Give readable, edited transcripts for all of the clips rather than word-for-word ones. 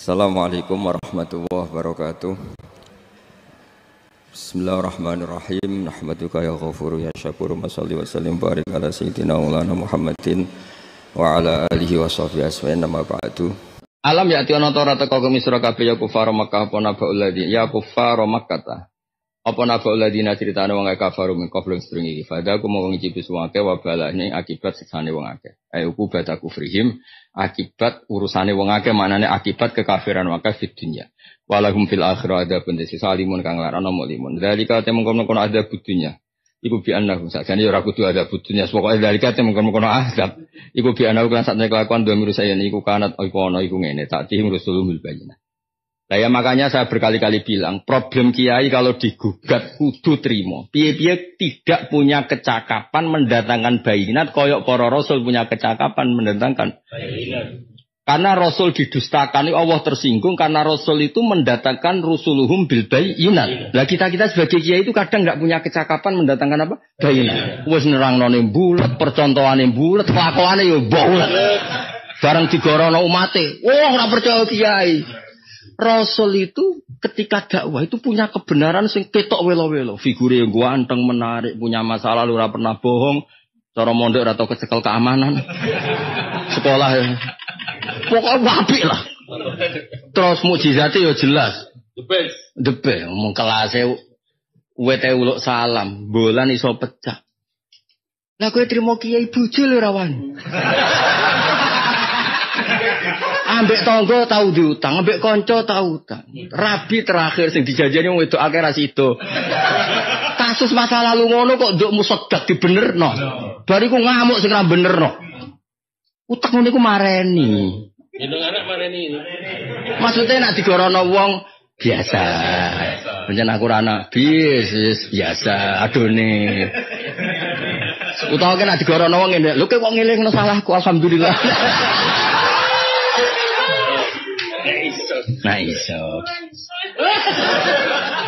Assalamualaikum warahmatullahi wabarakatuh. Bismillahirrahmanirrahim. Nahmaduka ya ghafuru ya syakuru. Mashalli wa sallim barik ala sayyidina maulana Muhammadin wa ala alihi wa sahbihi asma'in nama ba'du. Alam ya ati ana ta ora teka kemisra kabeh ya kufar Makkah apa nabaul ladzi ya kufar Makkah. Apa nabaul ladina critane wong kafaru min qablun string iki. Fada aku mau ngicipi suwake wabalane akibat siksane wong akeh. Ayo kubata kufrihim akibat urusane wong akeh manane akibat kekafiran wakaf di dunia. Walahum fil akhirah ada bendesi salimun kang larana mulimun. Dalika temengkon ada budunya. Iku bi annahu sakjane ora kudu ada budunya. Pokoke dalika temengkon azab. Iku bi annahu kan sakjane kelakuan do mirus saya niku kanat iku ana iku ngene. Tak tim rusulul bayina. Nah ya makanya saya berkali-kali bilang problem kiai kalau digugat kudu trimo. Piye-piye tidak punya kecakapan mendatangkan bayinat koyok para rasul punya kecakapan mendatangkan bayinat. Karena rasul didustakan Allah tersinggung karena rasul itu mendatangkan rusuluhum bil bayinat. Lah kita sebagai kiai itu kadang enggak punya kecakapan mendatangkan apa? Bayinat. Wis nerangnone bulet, percontohane bulet, kelakuane yo bulet. Bareng digorono umate, ora percaya kiai. Rasul itu ketika dakwah itu punya kebenaran sing ketok welo-welo. Figure yang ganteng menarik, punya masa lalu ora pernah bohong, cara mondok atau kecekel keamanan. Sekolah ya. Pokoknya apik lah. Terus mukjizate ya jelas. The best. Ngomong kelase wete uluk salam, bolan iso pecah. Lah kowe trimo kiai bojo lho rawan. Ambek tangga tau diutang, ambek kanca tau utang. Rabi terakhir sing dijanjeni wong wedok akeh ra sido. Kasus masa lalu ngono kok nduk musedak dibenerno. Bariku ngamuk sing ra benerno. Utang niku mareni. Gendong anak mareni. Maksudnya nek digorono wong biasa. Pancen aku ora nabi, biasa adone. Utawa nek digorono wong ngene, lho kok ngelingno salahku alhamdulillah. Nah iso.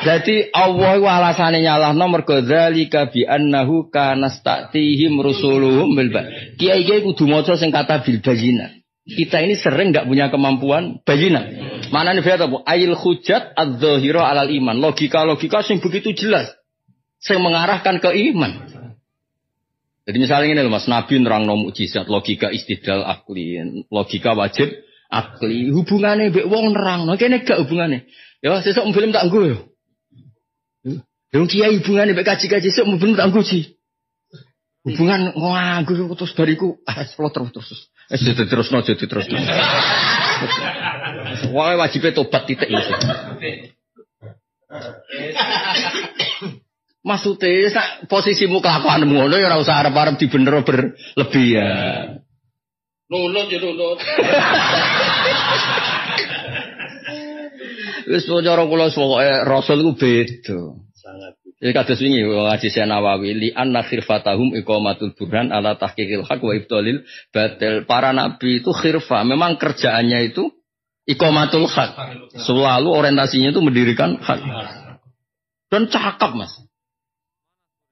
Jadi Allah alasane nyalahno mergo zalika bi annahu kana statihim rusuluhum bil bayinah. Kiai-kiai kudu maca sing kata bil bayinah. Kita ini sering enggak punya kemampuan bayinah. Manane bayat apa? Ail hujjat adz-dzahira alal iman. Logika-logika sing begitu jelas sing mengarahkan ke iman. Jadi misalnya ini loh Mas, Nabi nerangno mukjizat, logika istidlal akli, logika wajib akli, hubungannya mbek wong nerangno, kene gak hubungannya. Ya sesuk film tak nggo yo. Yo kiai hubungannya mbek kaji-kaji sesuk film tak nggo sih. Hubungan nganggo terus bariku terus. Diterusno. Wae wajibe tobat titik iki. Maksudnya posisimu kelakuanmu ngono ya ora usah arep-arep dibener berlebihan. Nunut. Wis cara kula pokoke rasul ku beda. Sangat. Iki kados wingi ngaji Nawawi li anna khirfatahum iqamatul burhan ala tahqiqil haq wa ibtalil batil. Para nabi itu khirfa, memang kerjaannya itu iqamatul haq. Selalu orientasinya itu mendirikan hak. Dan cakap Mas.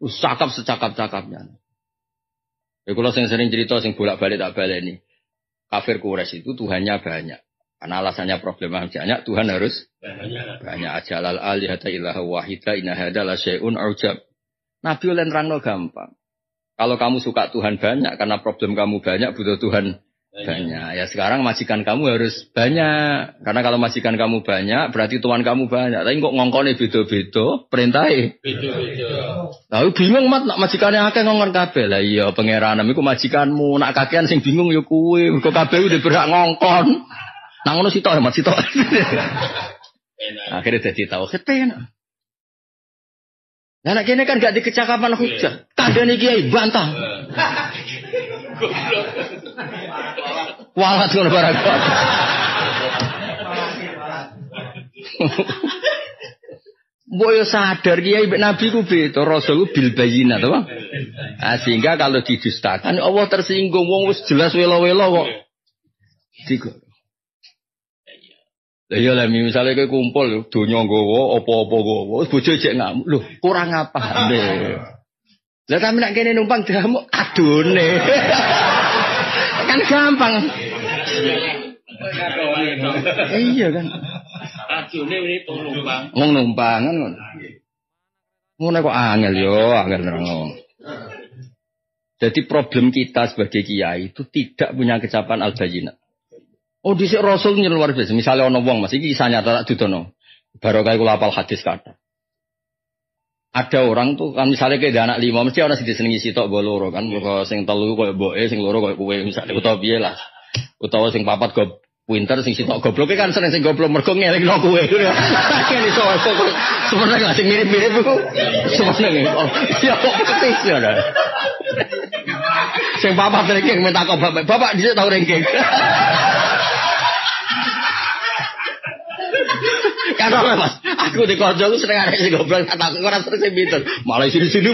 Cakap secakap-cakapnya. Ya kalau sering cerita, sing bolak-balik tak baleni. Kafir Quraisy itu Tuhannya banyak. Karena alasannya problema banyak, Tuhan harus banyak. Ajalal alihata ilaha wahida inna hadza la syai'un ujab. Nabi oleh nerangno gampang. Kalau kamu suka Tuhan banyak, karena problem kamu banyak, butuh Tuhan banyak. Ya sekarang majikan kamu harus banyak. Karena kalau majikan kamu banyak, berarti tuan kamu banyak. Tapi kok ngongkone beda-beda, perintahnya beda-beda. Lah bingung mat nak majikane akeh ngongkon kabeh. Lah iya pangeran iku majikanmu, nak kakean sing bingung ya kuwe. Mergo kabeh udah berhak ngongkon. Nang ngono sitok mat sitok. Akhirnya dadi tauhid enak. Lah nek kene kan gak dikecakapan hujah. Kandhane kiai bantah. Walat ngono barang. Boyo sadar kiai mbek nabi ku beda, rasul bil bayinah to, Bang. Sehingga kalau didustakan Allah tersinggung, wong wis jelas welo-welo kok. Digo. Lah iya lah misale kowe kumpul donya nggawa apa-apa nggawa, bojo jek ngamuk. Lho, kurang apane. Lah kami nek kene numpang damuk adone. Kan gampang. Iya kan. Radione ini numpang. Wong numpang kan ngono. Ngono kok angel nerangno. Jadi problem kita sebagai kiai itu tidak punya kecapan al-bayyinah. Oh dhisik Rasul luar biasa. Misalnya ana wong Mas iki kisah nyata tak dudono. Barokah iku lapal hadis kata. Ada orang tuh kan misalnya kayak anak 5 mesti ana sing disenengi sitok go loro kan. Kok sing 3 koyo mboke, sing loro koyo kowe misalnya utawa piye lah. Utawa sing 4 go pinter sing sitok gobloke kan sering sing goblok mergo ngelingno kowe. Kene iso sebenarnya sing mirip-mirip iku sebenarnya. Oh, ya kok ketis ya. Sing 4 ranking minta kok bapak dhisik tau ranking. Karena Mas, aku di konco sering ada sing goblok tak ora sering sing pinter. Malah sini-sini.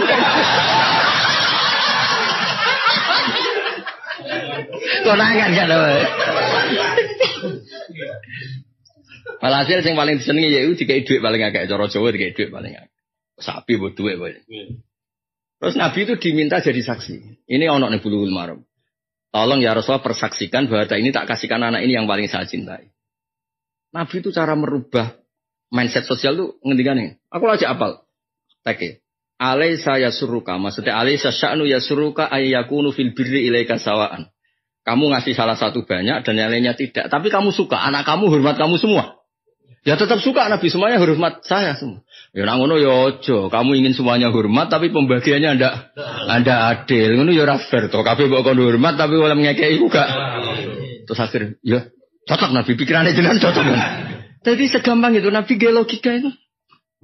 Konangan kan. Malah hasil yang paling disenengi ya itu dikai duit paling agak cara Jawa dikai duit paling agak. Sapi buat duit boleh. Terus Nabi itu diminta jadi saksi. Ini ono ning Bulughul Maram. Tolong ya Rasulullah persaksikan bahwa ini tak kasihkan anak ini yang paling saya cintai. Nabi itu cara merubah mindset sosial tuh ngendikane. Aku aja apal. Teke. Alaysa yasuruka, maksudnya alaysa sya'nu yasuruka ayyakunu fil birri ilaika sawaan. Kamu ngasih salah satu banyak dan yang lainnya tidak. Tapi kamu suka, anak kamu hormat kamu semua. Ya tetap suka Nabi, semuanya hormat saya semua. Ya nak ngono ya aja, kamu ingin semuanya hormat tapi pembagiannya anda adil. Ngono ya ora fair to. Kabeh mbok kon hormat tapi oleh ngekeki juga. Terus akhir ya cocok Nabi pikirannya jenengan cocok. Jadi segampang itu Nabi ge logika itu.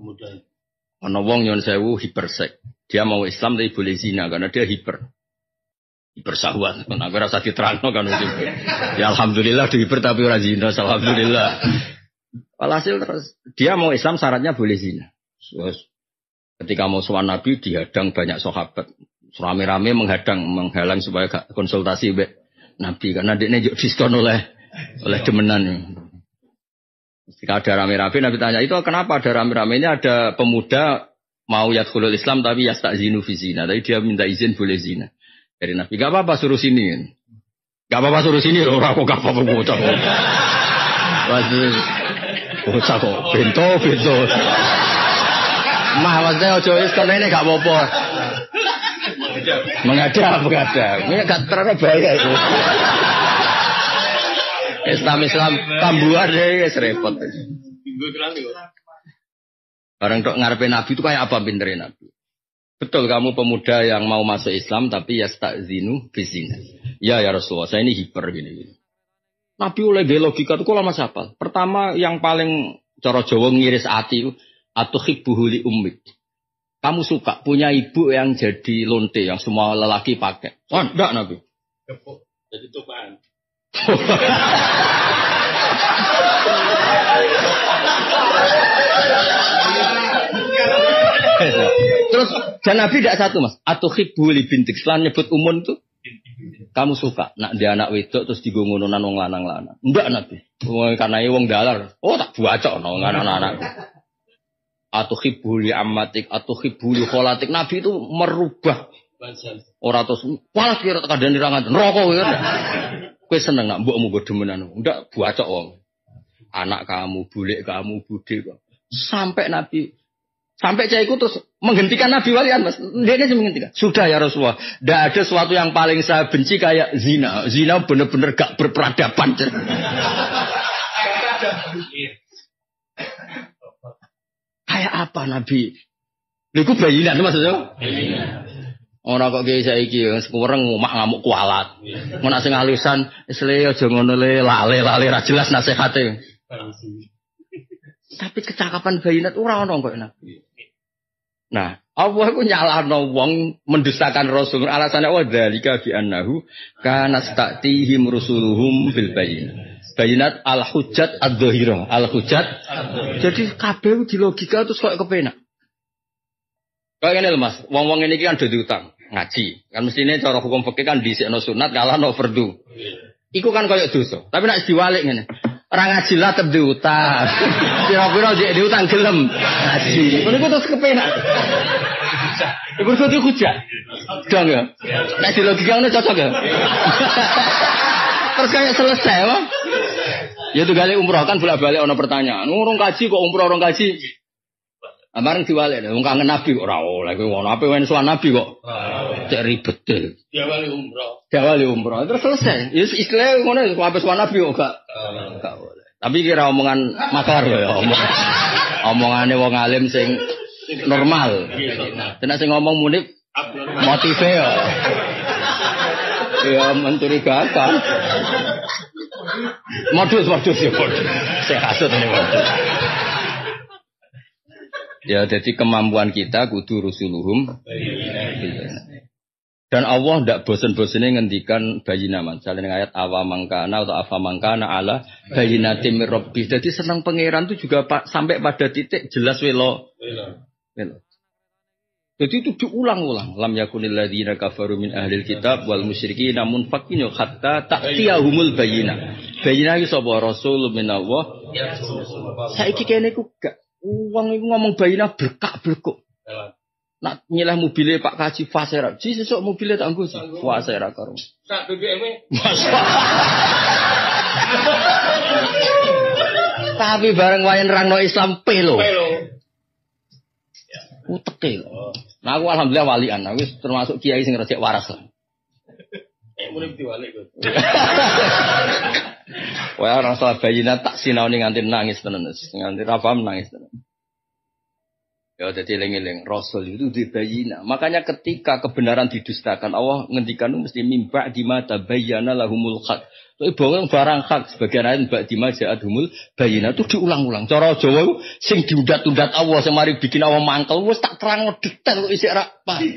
Mudah. Ana wong nyon sewu hipersek. Dia mau Islam tapi boleh zina karena dia hipersahwat. Nah, aku rasa diterangno kan itu. Ya alhamdulillah di hiper tapi ora zina, alhamdulillah. Walhasil terus dia mau Islam syaratnya boleh zina. Terus ketika mau sowan Nabi dihadang banyak sahabat. Rame-rame menghalang supaya gak konsultasi mbek Nabi karena dekne njuk diskon oleh demenan. Ketika ada rame-rame Nabi tanya, itu kenapa ada rame-rame? Ini ada pemuda mau yadkhulul Islam tapi yasta'zinu fi zina. Tapi dia minta izin boleh zina. Dari Nabi, gak apa-apa suruh sini. Gak apa-apa suruh sini. Orang kok gak apa-apa bocah. Bocah kok. Bento. Mah maksudnya ojo iskon ini gak apa-apa. Mengadap. Ini gak terlalu bahaya itu. Islam tambuhan ya repot. Orang tok ngarepe Nabi itu kayak apa pinternya Nabi? Betul kamu pemuda yang mau masuk Islam tapi yasta'zinu bizina. Ya Rasulullah, saya ini hiper gini. Nabi oleh logika itu kok lama siapa? Pertama yang paling cara Jawa ngiris ati atuhibbuhu li ummik. Kamu suka punya ibu yang jadi lonte yang semua lelaki pakai. Oh, enggak Nabi. Jadi cobaan. Terus dan Nabi tidak satu Mas. Atuhibbu li bintik. Setelah nyebut umun itu kamu suka nak dia anak wedok terus digongononan wong lanang-lanang. Enggak Nabi. Karena wong dalar. Oh tak buacok nang anak-anak. Atuhibbu li ammatik, atuhibbu li kholatik. Nabi itu merubah ora terus walah kira kadane rangan neraka kowe. Kowe seneng nak mbokmu go demenan. Ndak buacok wong. Anak kamu, bulik kamu, bude kok. Sampai caiku terus menghentikan Nabi walian Mas. Dia sih menghentikan. Sudah ya Rasulullah. Tidak ada sesuatu yang paling saya benci kayak zina. Zina benar-benar gak berperadaban. Kayak apa Nabi? Iku bayinan maksudnya? Orang kok kayak saiki sekurang ngamuk kualat. Ngono sing halusan isle aja ngono le lale ra jelas nasihate. Tapi kecakapan bayinat ora ono kok Nabi. Nah, Allah ku nyalahno wong mendustakan Rasul. Alasannya wa dzalika bi annahu kana statihim rusuluhum bil bayinat. Bayinat al-hujjat ad-dhahirah. Al-hujjat. Jadi kabeh di logika terus kok kepenak. Kayak ngene lho Mas, wong-wong ini kan do diutang ngaji. Kan mestine cara hukum fikih kan dhisikno sunat kalahno fardu. Iku kan koyo dosa. Tapi nek diwalik ngene. Ora ngaji lah tetep diutang. Pira-pira diutang gelem ngaji. Ngono iku terus kepenak. Iku kudu hujah. Dong ya. Nek di logika ngono cocok ya. Terus kayak selesai, wah. Ya tunggale umroh kan bolak-balik ana pertanyaan. Urung kaji kok umroh urung kaji. Amareng diwalik wong kangen Nabi kok ora oleh kowe ngono. Ape wen sowan Nabi kok. Cek ribet e. Diawali umroh. Diawali umroh terus selesai. Ya istilahnya ngono kok ape sowan Nabi kok gak boleh. Tapi kira omongan makar ya omongane wong alim sing normal. Tenan sing ngomong munib motive ya. Ya mencurigakan. Modus ya modus. Saya kasut ini modus. Ya jadi kemampuan kita kudu rusuluhum. Dan Allah ndak bosen-bosennya ngendikan bayinaman. Misalnya ayat awamangkana atau afamangkana ala bayinatim rabbi. Jadi senang pangeran itu juga sampai pada titik jelas welo. Jadi itu diulang-ulang. Lam yakunil ladzina kafaru min ahlil kitab wal musyrikin namun fakinu hatta ta'tiyahumul bayyinah. Bayyinah iki sapa rasul minallah. Saiki kene ku gak wong iku ngomong bayyinah berkak-berkuk. Nak nyelah mobilnya Pak Kaji Fasera. Ji sesuk mobilnya tak nggo Fasera karo. Sak BBM. Tapi bareng wae nerangno Islam pelo. Uteke lho. Nah aku alhamdulillah walian. Aku termasuk kiai sing resik waras lah. Mulai diwalik kok. Wah orang salah bayina tak sinaoni nganti nangis tenan. Nganti ra paham nangis tenan. Ya jadi eling-eling Rasul itu dibayina. Makanya ketika kebenaran didustakan Allah ngendikan mesti mimba di mata bayyana lahumul haq. Itu barang hak sebagian ayat mbak di maja'adhumul bayina itu diulang-ulang. Cara Jawa sing diundat-undat Allah sing mari bikin Allah mangkel wis tak terang detail kok isih ra paham.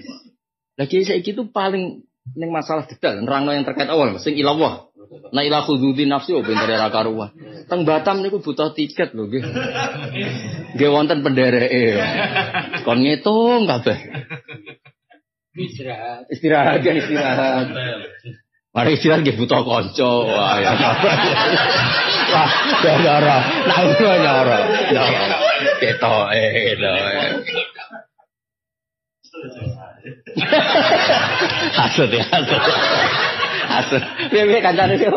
Lagi saiki itu paling ning masalah detail nerangno yang terkait Allah sing ilawah. Nah ila khududi nafsi oh pintere ra karuan. Teng Batam niku butuh tiket lho nggih. Nggih wonten pendereke. Kon ngitung kabeh. Istirahat. Mari istirahat nggih butuh kanca. Wah ya. Wah, gara-gara nak nyoro. Ketoke. Hasud. Piye kancane sih?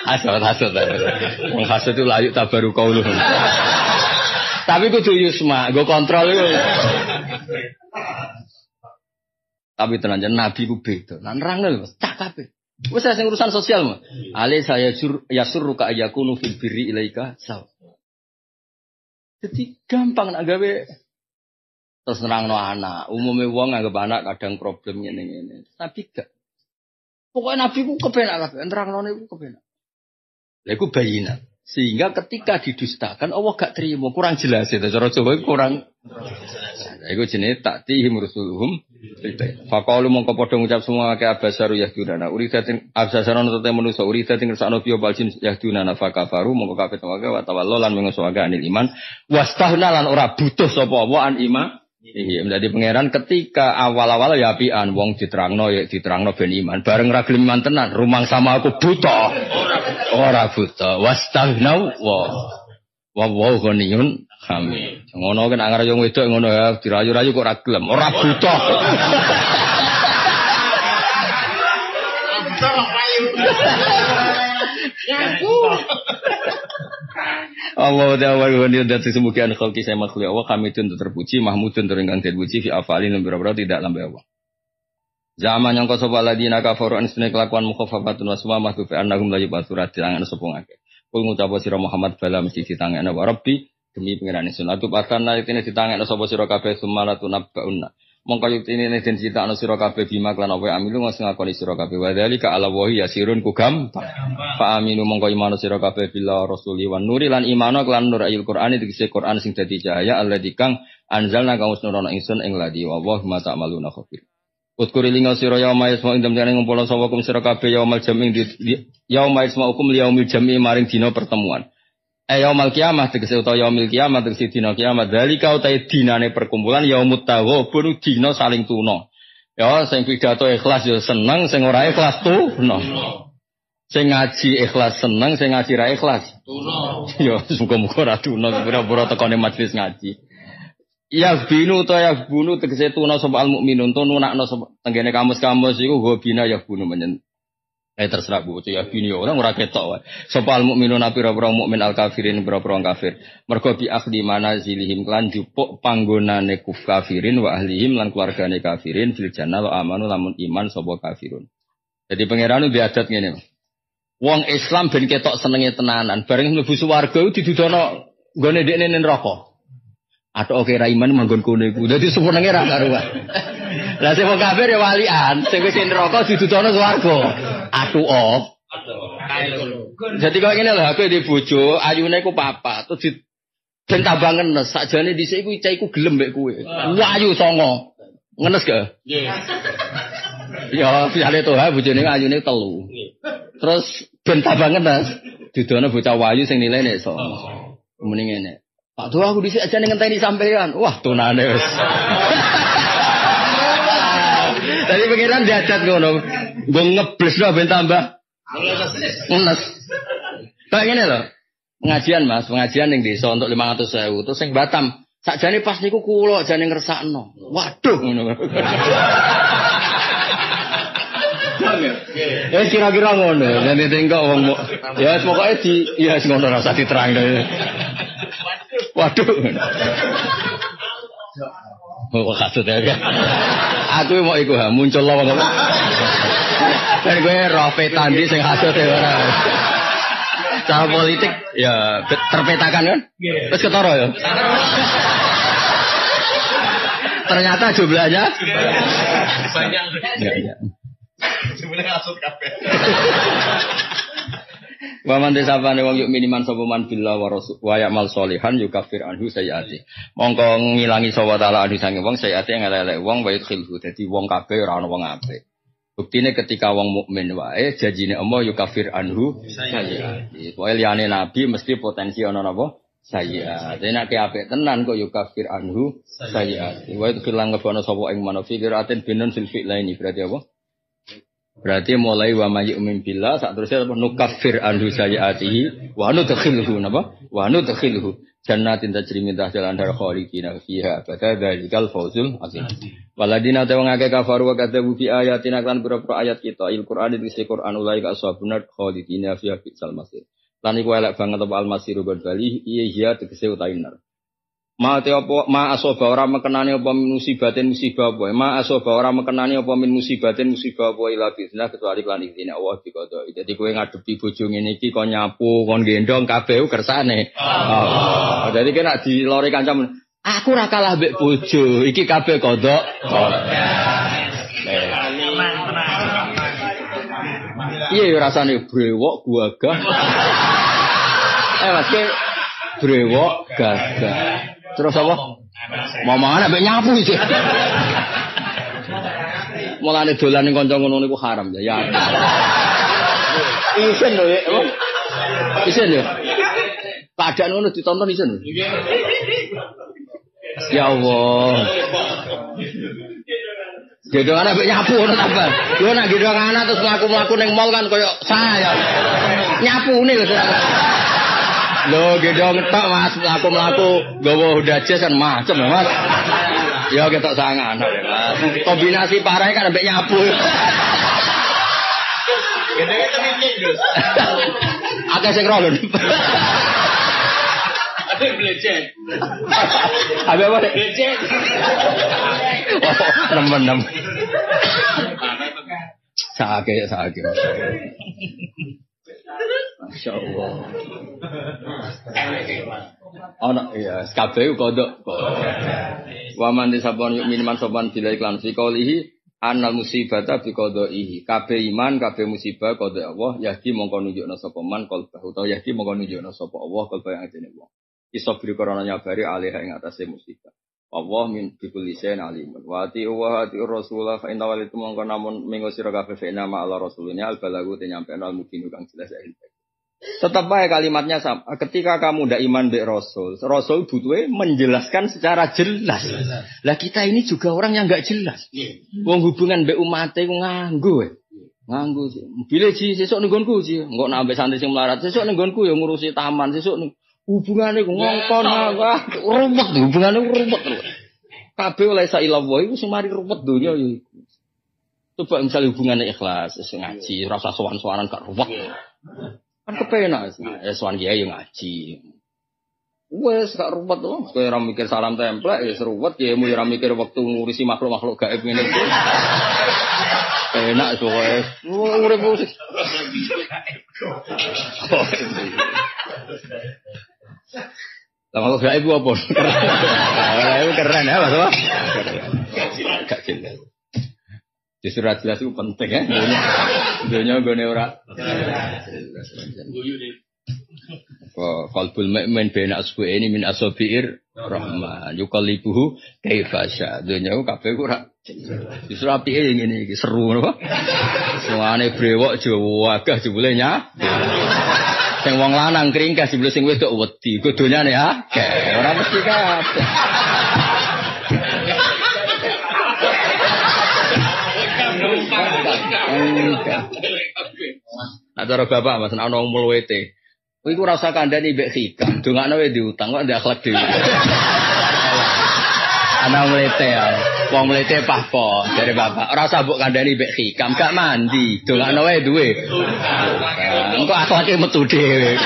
Hasud. Wong hasud itu layu tabaru kaulu. Tapi kudu yusma, go kontrol iku. Tapi tenan Nabi ku beda. Lan nerangno lho, cak kabeh. Wis sing urusan sosial mah. Ale saya yasurruka ayakunu fil birri ilaika saw. Jadi gampang nak gawe terus nerangno anak. Umume wong anggap anak kadang problem ngene-ngene. Tapi gak. Pokoke Nabi ku kepenak kabeh, nerangno niku kepenak. Lha iku bayina. Sehingga ketika didustakan Allah gak terima, kurang jelas itu. Cara Jawa kurang. Nah, iku jenenge ta'tihim rusuluhum. Faqalu mongko padha ngucap semua ke abasaru yahduna. Uridatin absasaron tete manusa uridatin ngersakno piye baljin yahduna fakafaru mongko kabeh tawaka wa tawallo lan mengosoaga anil iman. Wastahna lan ora butuh sapa apa an iman. Iya, menjadi pangeran ketika awal-awal ya apian wong diterangno ben iman. Bareng ra gelem iman tenan, rumang sama aku buta. Ora buta. Wastahnau wa ghaniyun hamid. Ngono kan angar yo wedok ngono ya dirayu-rayu kok ra gelem. Ora buta. Allah ta'ala ghaniyun dan semuanya khalqi saya makhluk Allah hamidun terpuji mahmudun ingkang terpuji fi afalin berapa tidak lambai Allah. Zaman yang kau sapa ladina kafaru an sunne kelakuan mukhafafatun wasma mahdu fi annahum la yubasurat ditangan sapa ngake. Kul ngucap sira Muhammad bala mesti ditangane wa rabbi demi pangeran sunat tu patana itine ditangane sapa sira kabeh sumalatu nabbaunna. Mongko yuktine den citakno sira kabeh bima klan apa amilu ngakoni sira kabeh wa dzalika ala wahi yasirun ku gampang. Fa aminu mongko imanu sira kabeh bila rasuli wan nuri lan imanu klan nur ayil Qur'an tegese Qur'an sing dadi cahaya alladzi kang anzalna kang usnurana ingsun ing ladi wa wa ma ta'maluna khabir. Utkuri linga sira yauma isma indam jane ngumpul sapa kum sira kabeh yaumal jam'i yauma isma hukum yaumil jam'i maring dina pertemuan. Yaumul kiamah tegese utawa yaumil kiamah tegese dina kiamat dalika utahe dinane perkumpulan yaumut taghabun dina saling tuna. Ya sing pidato ikhlas ya seneng, sing ora ikhlas tuna. Sing ngaji ikhlas seneng, sing ngaji ra ikhlas tuna. Ya muga-muga ora tuna pura-pura tekone majelis ngaji. Ya binu to ya bunu tegese tuna sapa al mukminun to nunakno sapa tenggene kamus-kamus iku hobina ya bunu menyen. Terserah bu, ya bini orang ora ketok wae. Sopal mukminuna pira-pira mukmin al kafirin pira-pira kafir. Mergo bi akhdi manazilihim lan jupuk panggonane kafirin wa ahlihim lan keluargane kafirin fil jannah wa amanu lamun iman sapa kafirun. Jadi pangeran itu diadat ngene. Wong Islam ben ketok senenge tenanan, bareng mlebu swarga didudono nggone dekne neraka. Atau oke ra iman manggon kono iku. Dadi senenge ra karuan. Lah sing wong kafir ya walian, sing wis neraka didudono swarga. Atuh oh. Jadi kok ngene lho, aku di bojo, ayune ku papat, terus ben tambah ngenes. Sakjane dhisik iku cah iku gelem mbek kowe. Wayu songo. Ngenes gak? Nggih. Ya, misale to ha bojone ayune 3. Terus ben tambah ngenes, didono bocah wayu sing nilainya iso. Muni ngene. Pak tuh aku dhisik aja ngenteni sampean. Wah, tunane wis. Tadi pengiran diadat ngono. Gue ngebles loh ben tambah. Ngenes. Kayak gini loh. Pengajian Mas, pengajian yang desa untuk 500.000. Terus yang Batam, sakjane pas niku kula jane ngresakno. Waduh ngono. Ya kira-kira ngono. Nanti tengok wong ya pokoke ya ngono rasa diterangno. Waduh. Oh kasut ya. Aku mau iku muncul lho wong. Dan gue roh petandi sing hasut ya ora. Cara politik ya terpetakan kan? Terus ketara ya. Ternyata jumlahnya banyak. Iya. Sebenarnya hasut kabeh. Wa man desapane wong yuk miniman sapa man billah wa rasul wa ya'mal sholihan yukafir anhu sayiati. Mongko ngilangi sapa taala anu sange wong sayiati ngelelek wong wa yudkhilhu dadi wong kabeh ora ana wong apik. Buktine ketika wong mukmin wae janjine Allah yukafir anhu sayiati. Pokoke liyane nabi mesti potensi ana napa? Sayiat. Dene nek apik tenan kok yukafir anhu sayiati. Wa yudkhilang ngebono sapa ing manafikiratin binun fil fi'laini berarti apa? Berarti mulai wa mayyumin billah sak terusnya nukaffir anhu sayiatihi wa nudkhilhu napa wa nudkhilhu jannatin tajri min tahtiha al-anhar khalidina fiha fadzalikal fawzul azim waladina ta wong akeh kafaru wa kadzabu fi ayatina kan pira-pira ayat kita Al-Qur'an iki Qur'an ulai ka ashabuna khalidina fiha fil masir lan iku elek banget apa al-masir gon bali iya tegese utainar ma asoba ora mekenani apa musibatin musibah apa ma asoba ora mekenani apa min musibatin musibah apa ila bisna kecuali lan izine Allah dikodo. Jadi kowe ngadepi bojo ngene iki kon nyapu kon gendong kabeh kersane Allah. Jadi nek dilore kancam aku ora kalah mbek bojo iki kabeh kodok. Iya rasane brewok gagah. Mas ke brewok gagah. Terus apa? Mau mangan ambek nyapu iki. Mulane dolan ning kanca ngono niku haram ya. Ya. Isen lho ya. Isen ya. Padahal ngono ditonton isen. Ya Allah. Gedongan ambek nyapu ngono ta, Bang. Yo nek gedongan terus mlaku-mlaku ning mall kan koyo saya. Nyapune lho. Loh, gedong tok Mas, mlaku-mlaku nggawa Honda Jazz kan macem ya Mas. Ya ketok sangan Mas. Kombinasi parah kan ambek nyapu. Gedenge temen Gus. Akeh sing ro lho. Ada belecet. Ada apa? Belecet. Oh, nemen. Sakit. Masya Allah. Anak iya, kabeh kodok. Waman disabon yuk miniman sopan bila iklan fi qaulihi annal musibata bi qadaihi. Kabeh iman, kabeh musibah qada Allah, yahdi mongko nunjukna sapa man qalbahu utawa yahdi mongko nunjukna sapa Allah kalba yang atine wong. Iso beri korona nyabari alih ing atase musibah. Allah min bikul lisan alimun. Wa ati wa ati rasulullah fa inna walitum mongko namun minggu sira kabeh fa inna ma ala rasulnya al balagu te nyampe al mubin kang jelas ilmu. Tetap baik kalimatnya sama. Ketika kamu ndak iman be Rasul, Rasul butuhnya menjelaskan secara jelas. Lah kita ini juga orang yang nggak jelas. Wong hubungan be umate ku nganggo. Nganggo sih. Bile ji sesuk ning nggonku ji, engko nek ambek santri sing melarat, sesuk ning nggonku ya ngurusi taman, sesuk ning hubungane ku ngongkon rumet, hubungane rumet terus. Kabeh oleh sa ilallah iku sing mari rumet donya ya iku. Coba misalnya hubungannya ikhlas, ngaji, rasa sowan-sowanan gak ruwet. Kan kepenak, sowan kiai yang ngaji. Wes gak ruwet loh, kowe ora mikir salam templek, ya seruwet, ya mu ora mikir waktu ngurusi makhluk-makhluk gaib ngene iki. Enak soe. Urip musik. Lah makhluk gaib apa? Keren ya, Mas. Gak jelas. Justru jelas itu penting ya. Dunia gone ora. Qalbul mu'min baina asbu'aini min asabi'ir rahman yuqallibuhu kaifa sya. Dunia ku kabeh ora. Justru apike ngene iki seru napa? Semane brewok Jawa agah jebule nya. Sing wong lanang kringkas jebule sing wedok wedi. Ku donyane ya. Ora mesti kabeh. Nah, cara bapak mas, ana wong mulwete. Kowe iku ora usah kandhani mbek hikam, dongakno wae diutang kok ndak akhlak dhewe. Ana mulwete ya. Wong mulwete pahpo dari bapak. Ora usah mbok kandhani mbek hikam, gak mandi, dongakno wae duwe. Engko akhlake metu dhewe.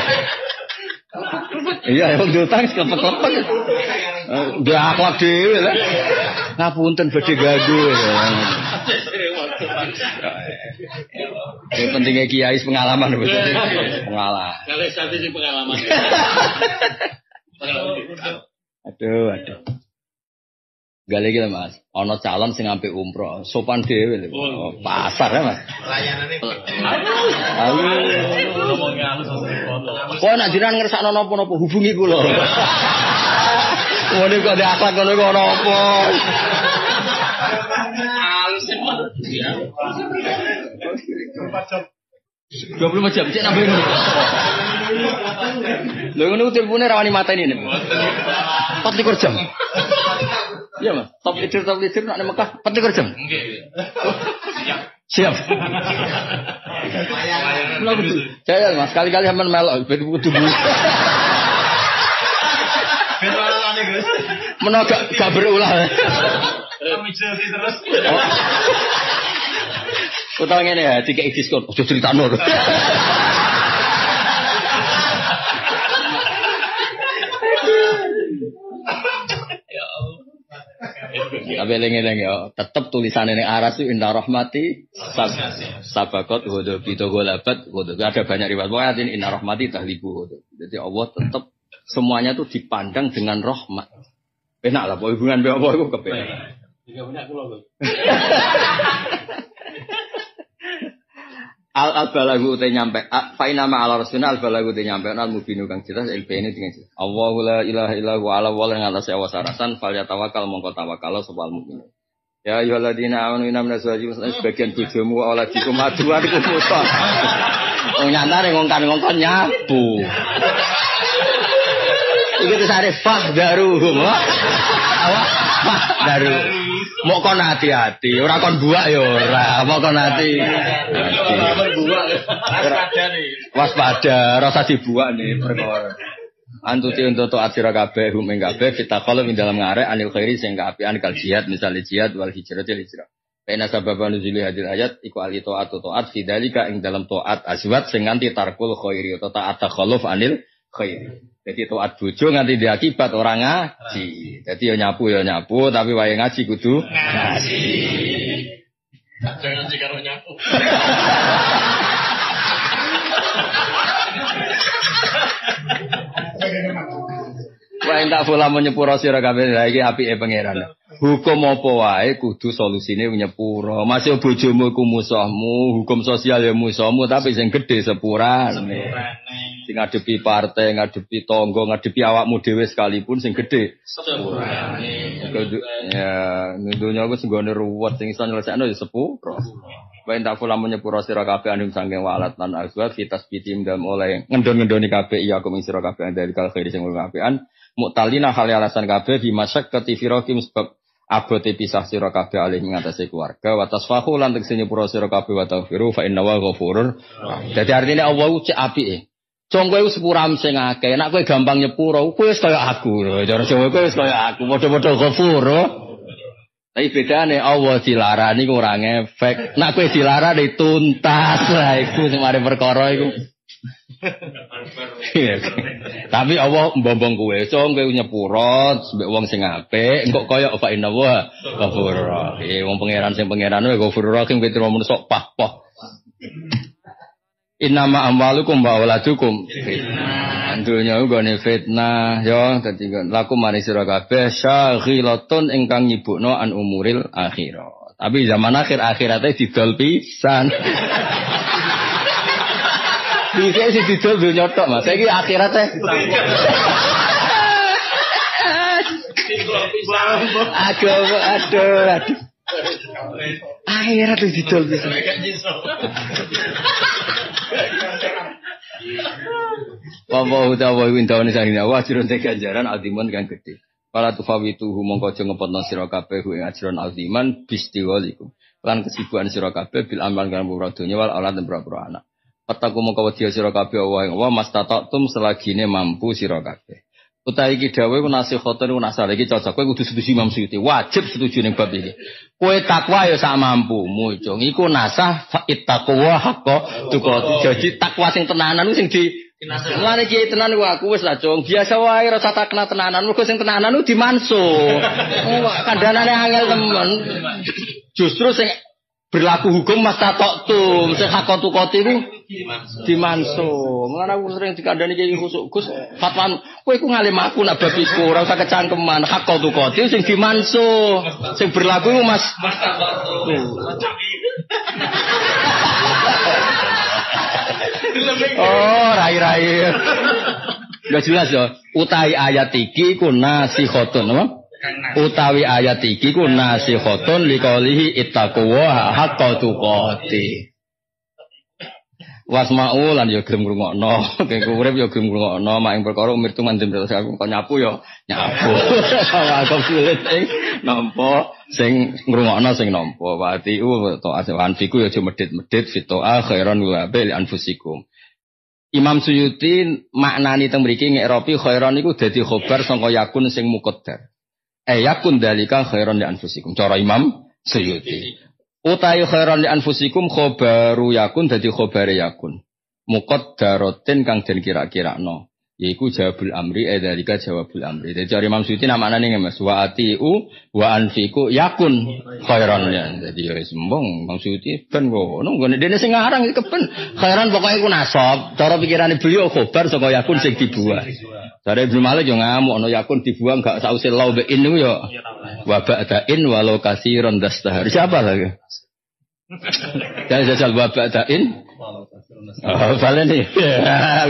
Iya, wong diutang klepek-klepek. Ndak akhlak dhewe lah. Ngapunten badhe ganggu. Yang pentingnya kiai pengalaman betul. Pengalaman. Kalau satu sih pengalaman. Aduh. Gak lagi lah mas. Ono calon sing ngampe umroh, sopan dhewe lho. Pasar ya mas. Layanane. Ayo. Kok nak jiran ngersakno napa-napa hubungi kula. Ngene kok ada akhlak ngono kok napa. Halus emang. Ya. 24 jam cek nambah ngono. Lho ngono telepone rawani mateni nek. 24 jam. Iya mas, top leader nak di Mekah 24 jam. Siap. Saya mas kali-kali sampean melok ben kudu bu. Menogak gak berulah. Terus. Utang ngene ya, dikek diskon. Ojo critakno. Tapi lengi-lengi ya, tetap tulisannya ning aras itu inna rahmati sabaqat hudu bitogolabat hudu. Ada banyak riwayat bahwa ini inna rahmati tahlibu hudu. Jadi Allah tetap semuanya tuh dipandang dengan rahmat. Enak lah, hubungan be apa iku kepenak. Juga punya kula lho. Al-balagu te nyampe fa inna ma ala rasulina al-balagu te nyampe al mubinu kang jelas ilbene dengan jelas. Allahu la ilaha illa huwa ala wal ngatasi awasarasan fal yatawakkal mongko tawakal sapa mukmin. Ya ayyuhalladzina amanu inna minaz-zawji sebagian bojomu awladikum aduan iku musa. Wong nyantane ngongkan-ngongkon nyabu. Iki tesare fahdaruhum. Fahdaru. Mau kon hati-hati, ora kon buak ya ora, mau kon hati. Waspada, rasa dibuak nih perkara. Antuti untuk taat sira kabeh hum ing kabeh kita kalau ing dalam ngarek anil khairi sing kaapian kal jihad misalnya jihad wal hijrah til hijrah. Pena sababan nuzuli hadil ayat iku ali taat fidzalika ing dalam taat azwat sing nganti tarkul khairi atau taat takhalluf anil khairi. Jadi taat bojo nganti diakibat orang ngaji. Jadi ya nyapu tapi wae ngaji kudu ngaji. Jangan sih karo nyapu. Wah entak pula menyepuro sira kabeh iki apike pangeran. Hukum apa wae kudu solusine nyepuro. Masih bojomu iku musuhmu, hukum sosial ya musuhmu tapi sing gedhe sepurane. Sing ngadepi partai, ngadepi tangga, ngadepi awakmu dhewe sekalipun sing gedhe sepurane. Ya, dunya wis nggone ruwet sing iso nyelesekno ya sepuro. Wae entak pula menyepuro sira kabeh anung sangking walat lan azwat fitas bitim dalam oleh ngendon-ngendoni kabeh iya kum sira kabeh dari kal khairi sing kabehan. Muktalina hal alasan kabeh di masak ketifirakim sebab abote pisah sira kabeh alih mengatasi keluarga wa tasfahu lan tegese nyepuro sira kabeh wa taghfiru fa inna wa ghafurur. Dadi artine Allah cek apike. Cong kowe sepuram sing akeh, nek kowe gampang nyepuro, kowe wis kaya aku lho. Cara Jawa kowe wis kaya aku, padha-padha ghafur. Tapi bedane Allah dilarani ku ora ngefek. Nek kowe dilarani tuntas lah iku sing mari perkara iku. Tapi Allah mbombong kowe, so kowe nyepuro mbek wong sing apik, engko kaya fa inna wa ghafurur rahim. Wong pangeran sing pangeran wae ghafurur rahim kowe terus sok pah-pah. Innama amwalukum wa auladukum fitnah. Dunya gone fitnah ya dadi laku mari sira kabeh syaghilatun ingkang nyibukno an umuril akhirah. Tapi zaman akhirate didol pisan. Bisa sih didol dunya tok, Mas. Saiki akhirate aduh. Akhirat didol pisan. Wa utawa windawane sangne wa ajrun ganjaran aziman kang gedhe. Para tufawituhu mongko aja ngepotno sira kabeh ing ajrun aziman bistiwalikum. Lan kesibukan sira kabeh bil amal kang pura donya wal aulad lan pura anak. Pataku mongko wedi sira kabeh wa mastata'tum selagine mampu sira kabeh. Utawi iki dawuh ku nasihatun ku nasar iki cocok kowe kudu setuju Imam Suyuti. Wajib setuju ning bab iki. Kowe takwa ya sak mampumu, Cung. Iku nasah ittaqwa haqqa tuqati. Jadi takwa sing tenanan ku sing di Mulane kiai tenan ku aku wis lah, Cung. Biasa wae rasa takna tenanan, mergo sing tenanan ku dimanso. Kandhanane angel temen. Justru sing berlaku hukum mastata'tum, sing haqqa tuqati ku dimanso. Mulane aku sering dikandani kiai khusuk Gus, fatwa kowe iku ngalim aku nak bab iku ora usah kecangkeman, haqqa tuqati sing dimanso. Sing berlaku ku mastata'tum. Oh, rai-rai. Udah jelas ya. Utawi ayat iki ku nasihatun, apa? Utawi ayat iki ku nasihatun liqaulihi ittaqwa haqqa tuqati. Wasma'u lan ya gelem ngrungokno, kengko urip ya gelem ngrungokno, mak ing perkara umir tumandem terus aku kok nyapu ya nyapu. Aku sulit nampa sing ngrungokno sing nampa. Wati to asawan fiku ya aja medhit-medhit fitoa khairan wa bil anfusikum. Imam Suyuti maknani teng mriki ngeropi khairan iku dadi khobar sangka yakun sing muqaddar. Yakun dalika khairan li anfusikum. Cara Imam Suyuti. Utai khairan li anfusikum khobaru yakun dadi khobare yakun. Muqaddaratin kang den kira-kirakno. Yaiku jawabul amri dalika jawabul amri. Dadi cara Imam Suyuti maknane Mas wa atiu wa anfiku yakun khairan ya. Dadi ya sembong Imam Suyuti ben ngono nggone dene sing ngarang iki keben. Khairan pokoke ku nasab. Cara pikirane beliau khobar saka yakun sing dibuang. Dari Ibnu Malik yo ngamuk ana yakun dibuang gak sause lau be in yo. Wa ba'dain walau kasiron dastahar. Siapa lagi? Jangan jajal wa ba'dain. Oh, baleni.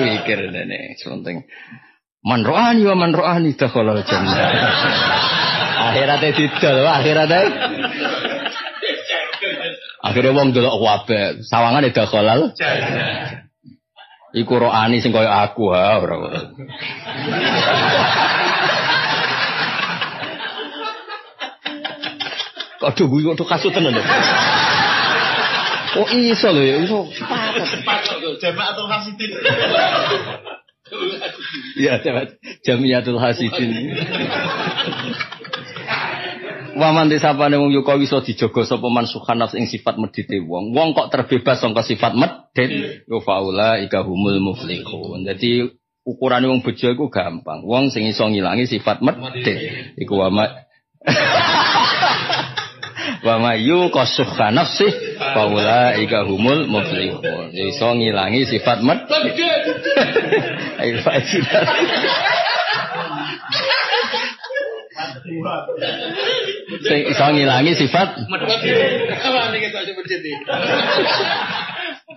Mikir dene penting. Man ro'ani dakhala jannah. Akhirate didol, akhirate. Akhire wong delok wae, sawangane dakhala jannah. Iku ro'ani sing kaya aku ha ora. Kok duwe kok kasut tenan lho. Oh iso lho, iso sepakat Jamaatul Hasidin. Ya, Jamiatul Hasidin. Waman disapane wong yuka iso dijaga sapa mansuhan nafs ing sifat medhite wong. Wong kok terbebas saka sifat medhit, yo faula ika humul muflihun. Dadi ukurane wong bejo iku gampang. Wong sing iso ngilangi sifat medhit iku wa yuqassuha nafsi faula ika humul muflihun. Iso ngilangi sifat medhit. Ayo faedah. Sing iso ngilangi sifat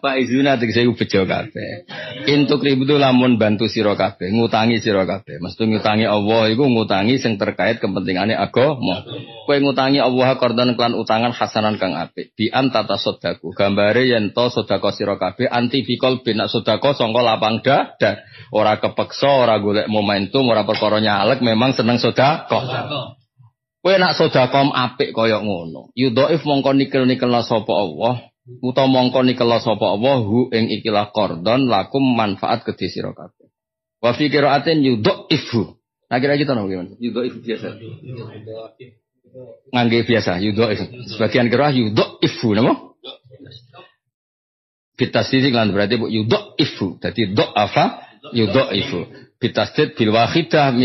Pak Izuna tegese bejo kabeh. Intuk ributu lamun bantu sira kabeh, ngutangi sira kabeh. Mesti ngutangi Allah iku ngutangi sing terkait kepentingane agama. Kowe ngutangi Allah qardan klan utangan hasanan kang apik. Bi antata sedekah. Gambare yen to sedekah sira kabeh anti fikol bin sedekah sangka lapang dada. Ora kepeksa, ora golek momentum, ora perkara nyalek, memang seneng sedekah. Kowe nak sedekah apik kaya ngono. Yudhaif mongko nikel-nikelna sapa Allah. Utawa mongko nikela sapa Allah hu ing ikilah qardon lakum manfaat kedhe sira kabeh. Wa fi qiraatin yudhaifu. Nah kira-kira napa gimana? Yudhaifu biasa. Ngangge biasa yudho. Sebagian kira yudho ifu napa? Bitasdid lan berarti yudho ifu. Dadi do apa? Yudho ifu. Bitasdid bil wahidah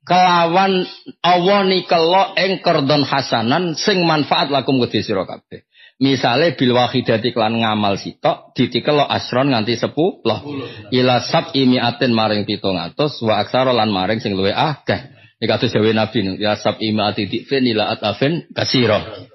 kelawan Allah nikelo ing kardon hasanan sing manfaat lakum kedhe sira kabeh. Misale bil wahidati klan ngamal sitok ditikelo asron nganti 10 ila sab'i mi'atin maring 700 wa aksara lan maring sing luwih akeh. Iki kados dawuh Nabi ya sab'i mi'ati difin ila atafin kasira.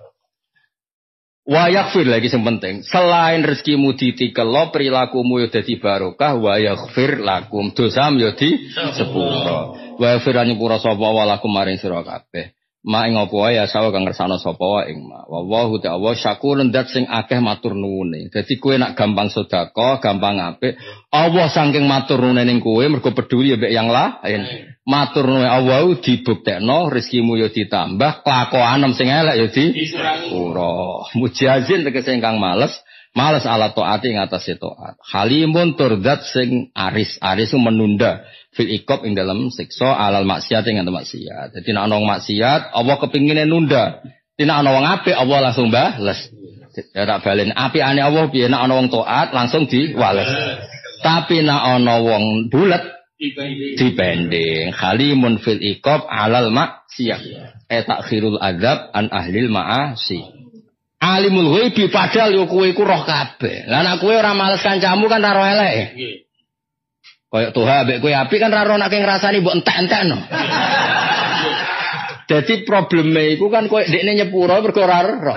Wa yaghfir lagi sing penting selain rezekimu ditikelo perilakumu yo dadi barokah wa yaghfir lakum dosam yo di sepuro. Wa yaghfirani pura sapa walakum maring sira kabeh. Ma ing apa wae sawa kang ngersano sapa wae ing ma. Wallahu ta'ala syakurun dat sing akeh matur nuwune. Dadi kowe nak gampang sedekah, gampang apik, Allah saking matur nuwune ning kowe mergo peduli mbek yang lain. Matur nuwune Allah dibuktekno rezekimu yo ditambah, kelakuanem sing elek yo dipura. Mujazin tegese ingkang males ala taati ing atase taat. Halimun turdat sing aris menunda fil iqab ing dalam siksa alal maksiat ing maksiat. Dadi nek ana wong maksiat, Allah kepingine nunda. Nek ana wong apik, Allah langsung bales. Ya tak balen apikane Allah piye nek ana wong taat langsung diwales. Tapi nek ana wong bulet dibanding halimun fil iqab alal maksiat. Takhirul azab an ahlil ma'asi. Alimul ghaibi padahal yo kowe iku roh kabeh. Lah nek kowe ora males kancamu kan ora roh elek. Kayak Tuhan mbek kowe apik kan ora ono nek ngrasani mbok entek-entekno. Dadi probleme iku kan kowe ndekne nyepuro mergo ora roh.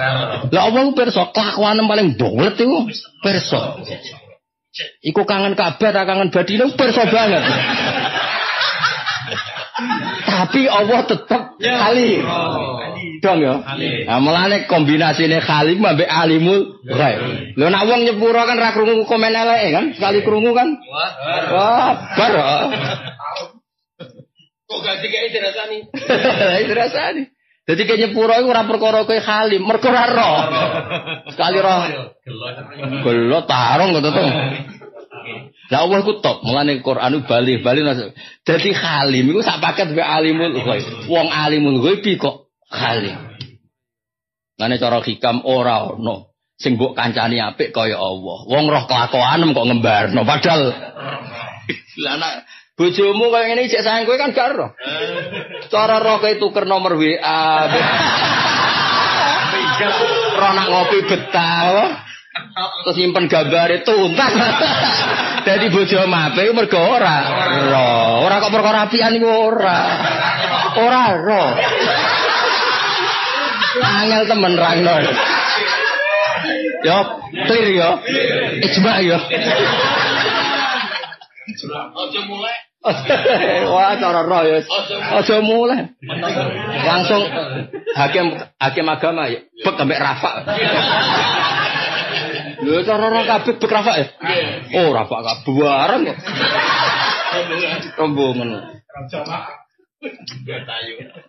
Lah apa ku pirsa kelakuan paling bolet iku pirsa. Iku kangen kabeh ta kangen badine pirsa banget. Tapi Allah tetap halim. Dong ya. Nah, mulane kombinasine halim ambek alimul ghaib. Lho nek wong nyepuro kan ra krungu komen eleke kan, sekali krungu kan. Wah, bar. Kok gak dikeki dirasani? Dirasani. Dadi ke nyepuro iku ora perkara kowe halim, mergo ora roh. Sekali roh. Gelo tarung to. Lah Allah ku top, mulane Quran bali. Dadi halim iku sak paket mbek alimul ghaib. Wong alimul ghaib kok halim. Ngene cara hikam ora ono sing mbok kancani apik kaya Allah. Wong roh kelakuanem kok ngembarno padahal lah nek bojomu kaya ngene cek sayang kowe kan gak roh. Cara roh kowe tuker nomor WA. Roh nak ngopi betah. Terus nyimpen gambare tuntas. Dadi bojo mape mergo ora roh. Ora kok perkara apian iku ora. Ora roh. Angel temen rangno. Yo, clear yo. Ijma yo. Ojo mulai. Wah, cara roh ya. Ojo mulai. Langsung hakim agama ya. Bek ambek Rafa. Lho cara roh kabeh bek Rafa ya. Oh, Rafa kabeh bareng kok. Rombongan.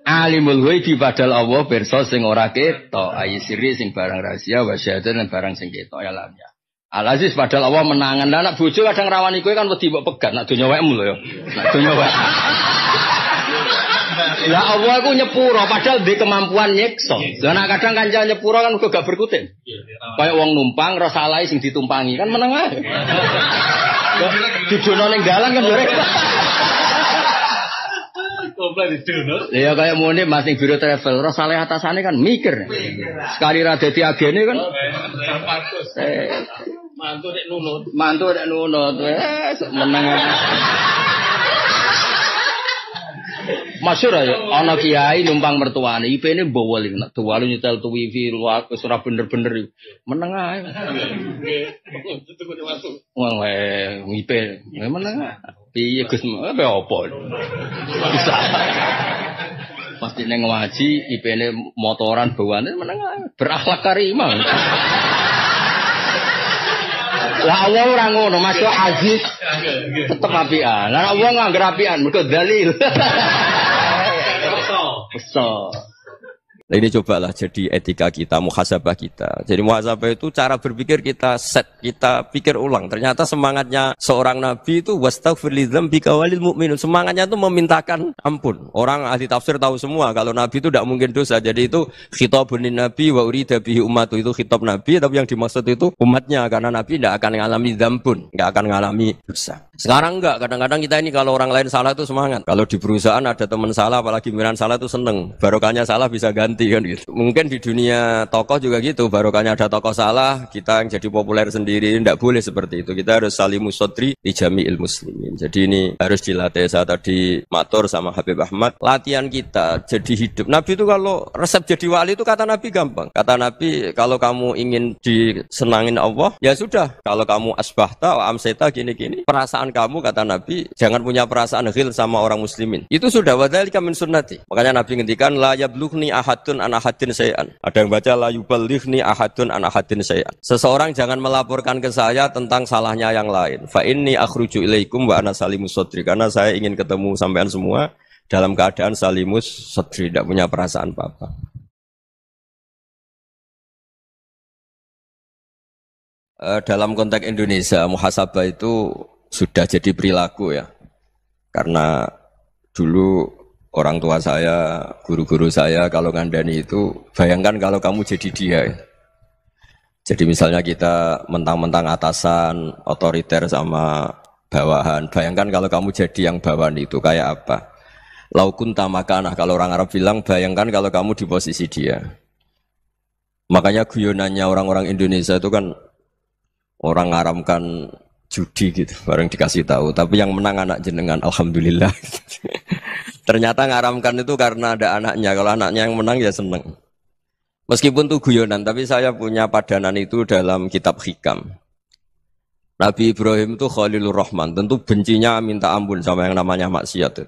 Alimul ghaibi padahal Allah pirsa sing ora ketok, ayi siri sing barang rahasia wa syahadat barang sing ketok ya lan ya. Al Aziz padahal Allah menangan lah anak bojo kadang rawani kowe kan wedi mbok pegat nak donya wekmu lho ya. Nak donya wek. Lah Allah iku nyepuro padahal di kemampuan nyiksa. Lah nek kadang kanca nyepuro kan uga gak berkutin. Kayak wong numpang ora salah sing ditumpangi kan meneng ae. Didono ning dalan kan yo repot. Komplain didono. Ya kayak mune Mas ning biro travel ora salah atasane kan mikir. Sekali ra dadi agene kan. Mantu nek nunut. Meneng. Masyhur ya ana kiai numpang mertuane IP-ne mbowol iki nek tuwale nyetel tu wifi wis ora bener-bener meneng ae. Wong IP meneng piye Gus apa bisa pasti neng ngaji IP-ne motoran bawane meneng ae berakhlak karimah. Lah wong ora ngono Mas Aziz tetep apian. Lah wong ngangger apian mergo dalil. Beso. Nah, ini cobalah jadi etika kita, muhasabah kita. Jadi muhasabah itu cara berpikir kita set, kita pikir ulang. Ternyata semangatnya seorang nabi itu wastaghfir lidzambika walil mu'minun. Semangatnya itu memintakan ampun. Orang ahli tafsir tahu semua kalau nabi itu tidak mungkin dosa. Jadi itu khitabun nabi wa urida bihi ummatu, itu khitab nabi, tapi yang dimaksud itu umatnya, karena nabi tidak akan mengalami dzambun, tidak akan mengalami dosa. Sekarang enggak, kadang-kadang kita ini kalau orang lain salah itu semangat. Kalau di perusahaan ada teman salah, apalagi miran salah itu seneng. Barokahnya salah bisa ganti kan gitu. Mungkin di dunia tokoh juga gitu, barokahnya ada tokoh salah, kita yang jadi populer sendiri, tidak boleh seperti itu. Kita harus salimus sodri di jami'il muslimin. Jadi ini harus dilatih. Saya tadi matur sama Habib Ahmad, latihan kita jadi hidup. Nabi itu kalau resep jadi wali itu kata Nabi gampang. Kata Nabi, kalau kamu ingin disenangin Allah, ya sudah. Kalau kamu asbahta wa amseta gini-gini, perasaan kamu, kata Nabi, jangan punya perasaan ghil sama orang muslimin. Itu sudah wadzalika min sunnati. Makanya Nabi ngendikan la yablughni ahadun an ahadin syai'an. Ada yang baca la yuballighni ahadun an ahadin syai'an. Seseorang jangan melaporkan ke saya tentang salahnya yang lain. Fa inni akhruju ilaikum wa ana salimus sodri. Karena saya ingin ketemu sampean semua dalam keadaan salimus sodri, tidak punya perasaan apa-apa. Dalam konteks Indonesia, muhasabah itu sudah jadi perilaku ya. Karena dulu orang tua saya, guru-guru saya kalau ngandani itu, bayangkan kalau kamu jadi dia. Jadi misalnya kita mentang-mentang atasan, otoriter sama bawahan. Bayangkan kalau kamu jadi yang bawahan itu kayak apa? Laukun tamakana, kalau orang Arab bilang, bayangkan kalau kamu di posisi dia. Makanya guyonannya orang-orang Indonesia itu kan orang ngaramkan judi gitu, bareng dikasih tahu. Tapi yang menang anak jenengan, alhamdulillah. Ternyata ngaramkan itu karena ada anaknya. Kalau anaknya yang menang ya seneng. Meskipun itu guyonan, tapi saya punya padanan itu dalam kitab Hikam. Nabi Ibrahim itu Khalilur Rahman, tentu bencinya minta ampun sama yang namanya maksiat.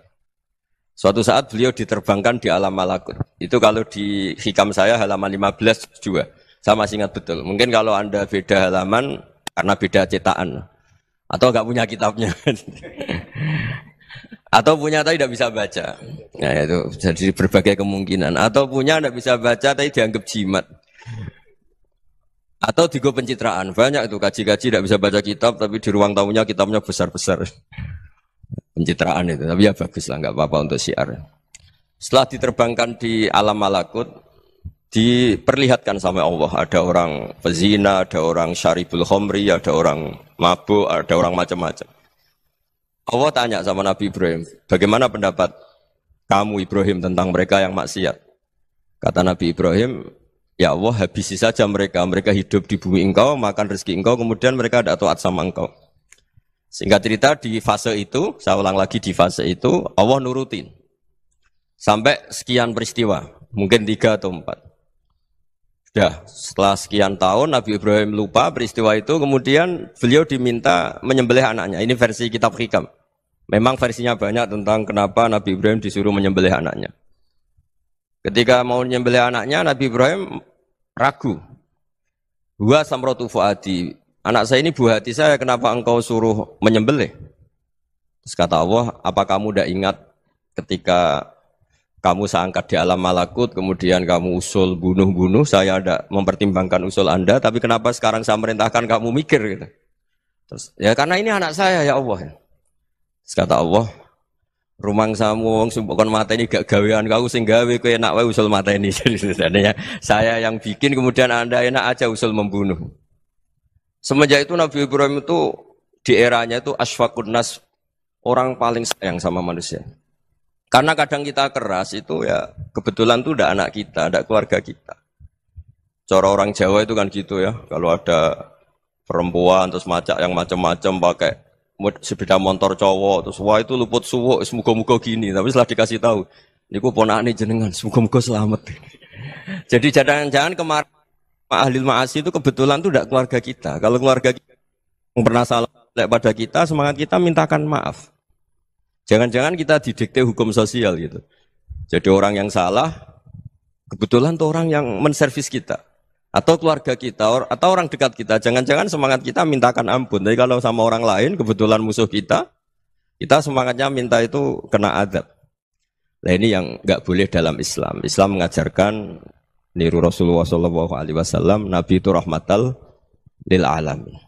Suatu saat beliau diterbangkan di alam malakut. Itu kalau di Hikam saya halaman 15 juga. Saya masih ingat betul. Mungkin kalau Anda beda halaman karena beda cetakan. Atau enggak punya kitabnya. Atau punya tapi tidak bisa baca. Nah itu jadi berbagai kemungkinan. Atau punya tidak bisa baca tapi dianggap jimat. Atau digo pencitraan. Banyak itu kaji-kaji tidak bisa baca kitab tapi di ruang tamunya kitabnya besar-besar. Pencitraan itu. Tapi ya bagus lah, enggak apa-apa untuk syiar. Setelah diterbangkan di alam malakut, diperlihatkan sama Allah, ada orang pezina, ada orang syaribul khomri, ada orang mabuk, ada orang macam-macam. Allah tanya sama Nabi Ibrahim, bagaimana pendapat kamu Ibrahim tentang mereka yang maksiat? Kata Nabi Ibrahim, ya Allah habisi saja mereka, mereka hidup di bumi engkau, makan rezeki engkau, kemudian mereka tidak taat sama engkau. Singkat cerita di fase itu, saya ulang lagi di fase itu, Allah nurutin. Sampai sekian peristiwa, mungkin 3 atau 4. Sudah, setelah sekian tahun Nabi Ibrahim lupa peristiwa itu, kemudian beliau diminta menyembelih anaknya. Ini versi kitab Hikam. Memang versinya banyak tentang kenapa Nabi Ibrahim disuruh menyembelih anaknya. Ketika mau menyembelih anaknya, Nabi Ibrahim ragu. Huwa samratu fuadi. Anak saya ini buah hati saya, kenapa engkau suruh menyembelih? Terus kata Allah, apa kamu tidak ingat ketika kamu saya angkat di alam malakut, kemudian kamu usul bunuh-bunuh, saya ada mempertimbangkan usul Anda, tapi kenapa sekarang saya merintahkan kamu mikir gitu? Terus, ya karena ini anak saya ya Allah. Terus kata Allah, rumang samu wong sumpah kon mateni gak gawean kau sing gawe kowe enak wae usul mateni. Jadi sebenarnya saya yang bikin, kemudian Anda enak aja usul membunuh. Semenjak itu Nabi Ibrahim itu di eranya itu asfaqun nas, orang paling sayang sama manusia. Karena kadang kita keras itu ya kebetulan itu udah anak kita, ada keluarga kita. Cara orang Jawa itu kan gitu ya, kalau ada perempuan terus macak yang macam-macam pakai sepeda motor cowok terus wah itu luput suwuk, semoga-moga gini. Tapi setelah dikasih tahu, niku ponakane jenengan, semoga-moga selamat. Jadi jangan-jangan kemarin ahli ma'asi itu kebetulan itu tidak keluarga kita. Kalau keluarga kita yang pernah salah pada kita, semangat kita mintakan maaf. Jangan-jangan kita didikte hukum sosial gitu. Jadi orang yang salah, kebetulan itu orang yang menservis kita. Atau keluarga kita, atau orang dekat kita. Jangan-jangan semangat kita mintakan ampun. Tapi kalau sama orang lain, kebetulan musuh kita semangatnya minta itu kena adab. Nah ini yang nggak boleh dalam Islam. Islam mengajarkan niru Rasulullah SAW, Nabi itu rahmatal lil alamin.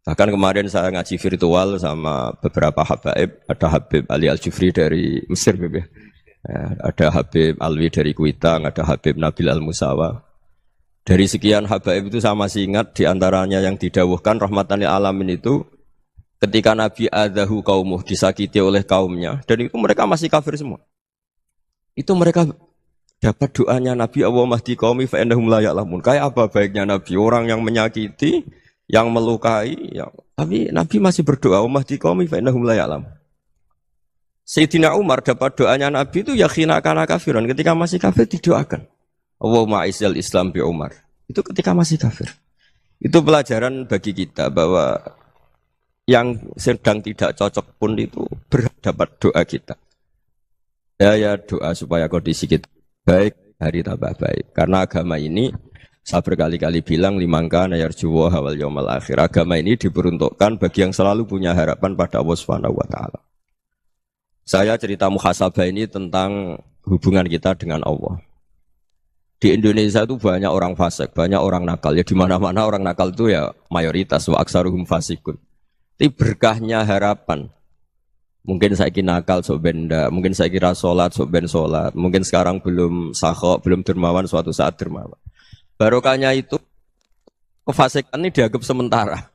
Bahkan kemarin saya ngaji virtual sama beberapa habaib, ada Habib Ali Al-Jufri dari Mesir, ya. Ada Habib Alwi dari Kuitang, ada Habib Nabil Al-Musawa. Dari sekian habaib itu saya masih ingat diantaranya yang didawuhkan rahmatan lil alamin itu ketika Nabi adahu kaumuh, disakiti oleh kaumnya, dan itu mereka masih kafir semua. Itu mereka dapat doanya Nabi Allahumma hdi qaumi fa innahum la ya'lamun. Kayak apa baiknya Nabi, orang yang menyakiti, yang melukai, tapi Nabi masih berdoa Allahumma hdi qaumi fa innahum la ya'lamun. Sayyidina Umar dapat doanya Nabi itu ya khina kana kafiran, ketika masih kafir didoakan. Allahumma aizzal Islam bi Umar. Itu ketika masih kafir. Itu pelajaran bagi kita bahwa yang sedang tidak cocok pun itu berdapat doa kita. Ya doa supaya kondisi kita baik, hari tambah baik. Karena agama ini saya berkali-kali bilang limangka nayarjuwa hawal yaumal akhir. Agama ini diperuntukkan bagi yang selalu punya harapan pada Allah Subhanahu wa taala. Saya cerita muhasabah ini tentang hubungan kita dengan Allah. Di Indonesia itu banyak orang fasik, banyak orang nakal. Ya di mana-mana orang nakal itu ya mayoritas wa aksaruhum fasikun. Tapi berkahnya harapan. Mungkin saya kira nakal sok benda, mungkin saya kira sholat sok ben sholat, mungkin sekarang belum sakhok, belum dermawan, suatu saat dermawan. Barokahnya itu kefasikan ini dianggap sementara.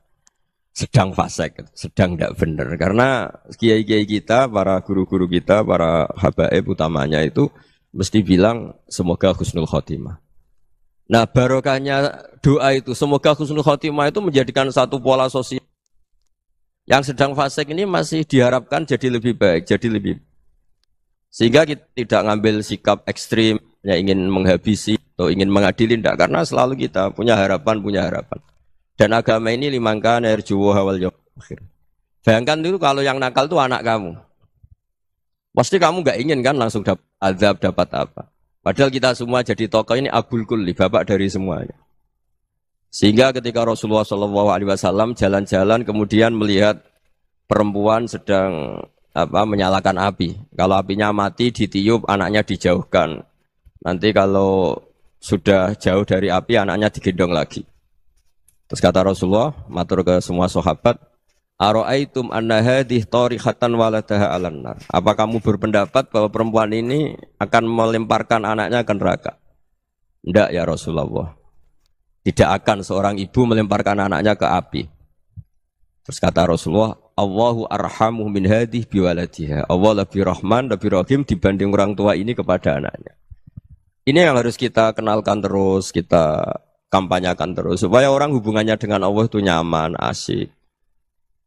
Sedang fasik, sedang tidak benar. Karena kiai-kiai kita, para guru-guru kita, para habaib utamanya itu mesti bilang semoga husnul khotimah. Nah barokahnya doa itu, semoga husnul khotimah itu menjadikan satu pola sosial. Yang sedang fasik ini masih diharapkan jadi lebih baik, jadi lebih. Sehingga kita tidak ngambil sikap ekstrim, yang ingin menghabisi atau ingin mengadili, tidak. Karena selalu kita punya harapan. Dan agama ini limangka nerjuwo hawal yaumil akhir. Bayangkan dulu kalau yang nakal itu anak kamu. Pasti kamu nggak ingin kan langsung dapat azab, dapat apa. Padahal kita semua jadi tokoh ini abul kulli, bapak dari semuanya. Sehingga ketika Rasulullah SAW jalan-jalan kemudian melihat perempuan sedang menyalakan api. Kalau apinya mati ditiup, anaknya dijauhkan. Nanti kalau sudah jauh dari api, anaknya digendong lagi. Terus kata Rasulullah, matur ke semua sahabat, Aro'aitum anna hadih tarihatan waladaha alan nar. Apa kamu berpendapat bahwa perempuan ini akan melemparkan anaknya ke neraka? Tidak ya Rasulullah. Tidak akan seorang ibu melemparkan anaknya ke api. Terus kata Rasulullah, Allahu arhamu min hadih biwaladiha. Allah lebih rahman, lebih rahim dibanding orang tua ini kepada anaknya. Ini yang harus kita kenalkan terus, kita kampanyakan terus, supaya orang hubungannya dengan Allah itu nyaman, asik.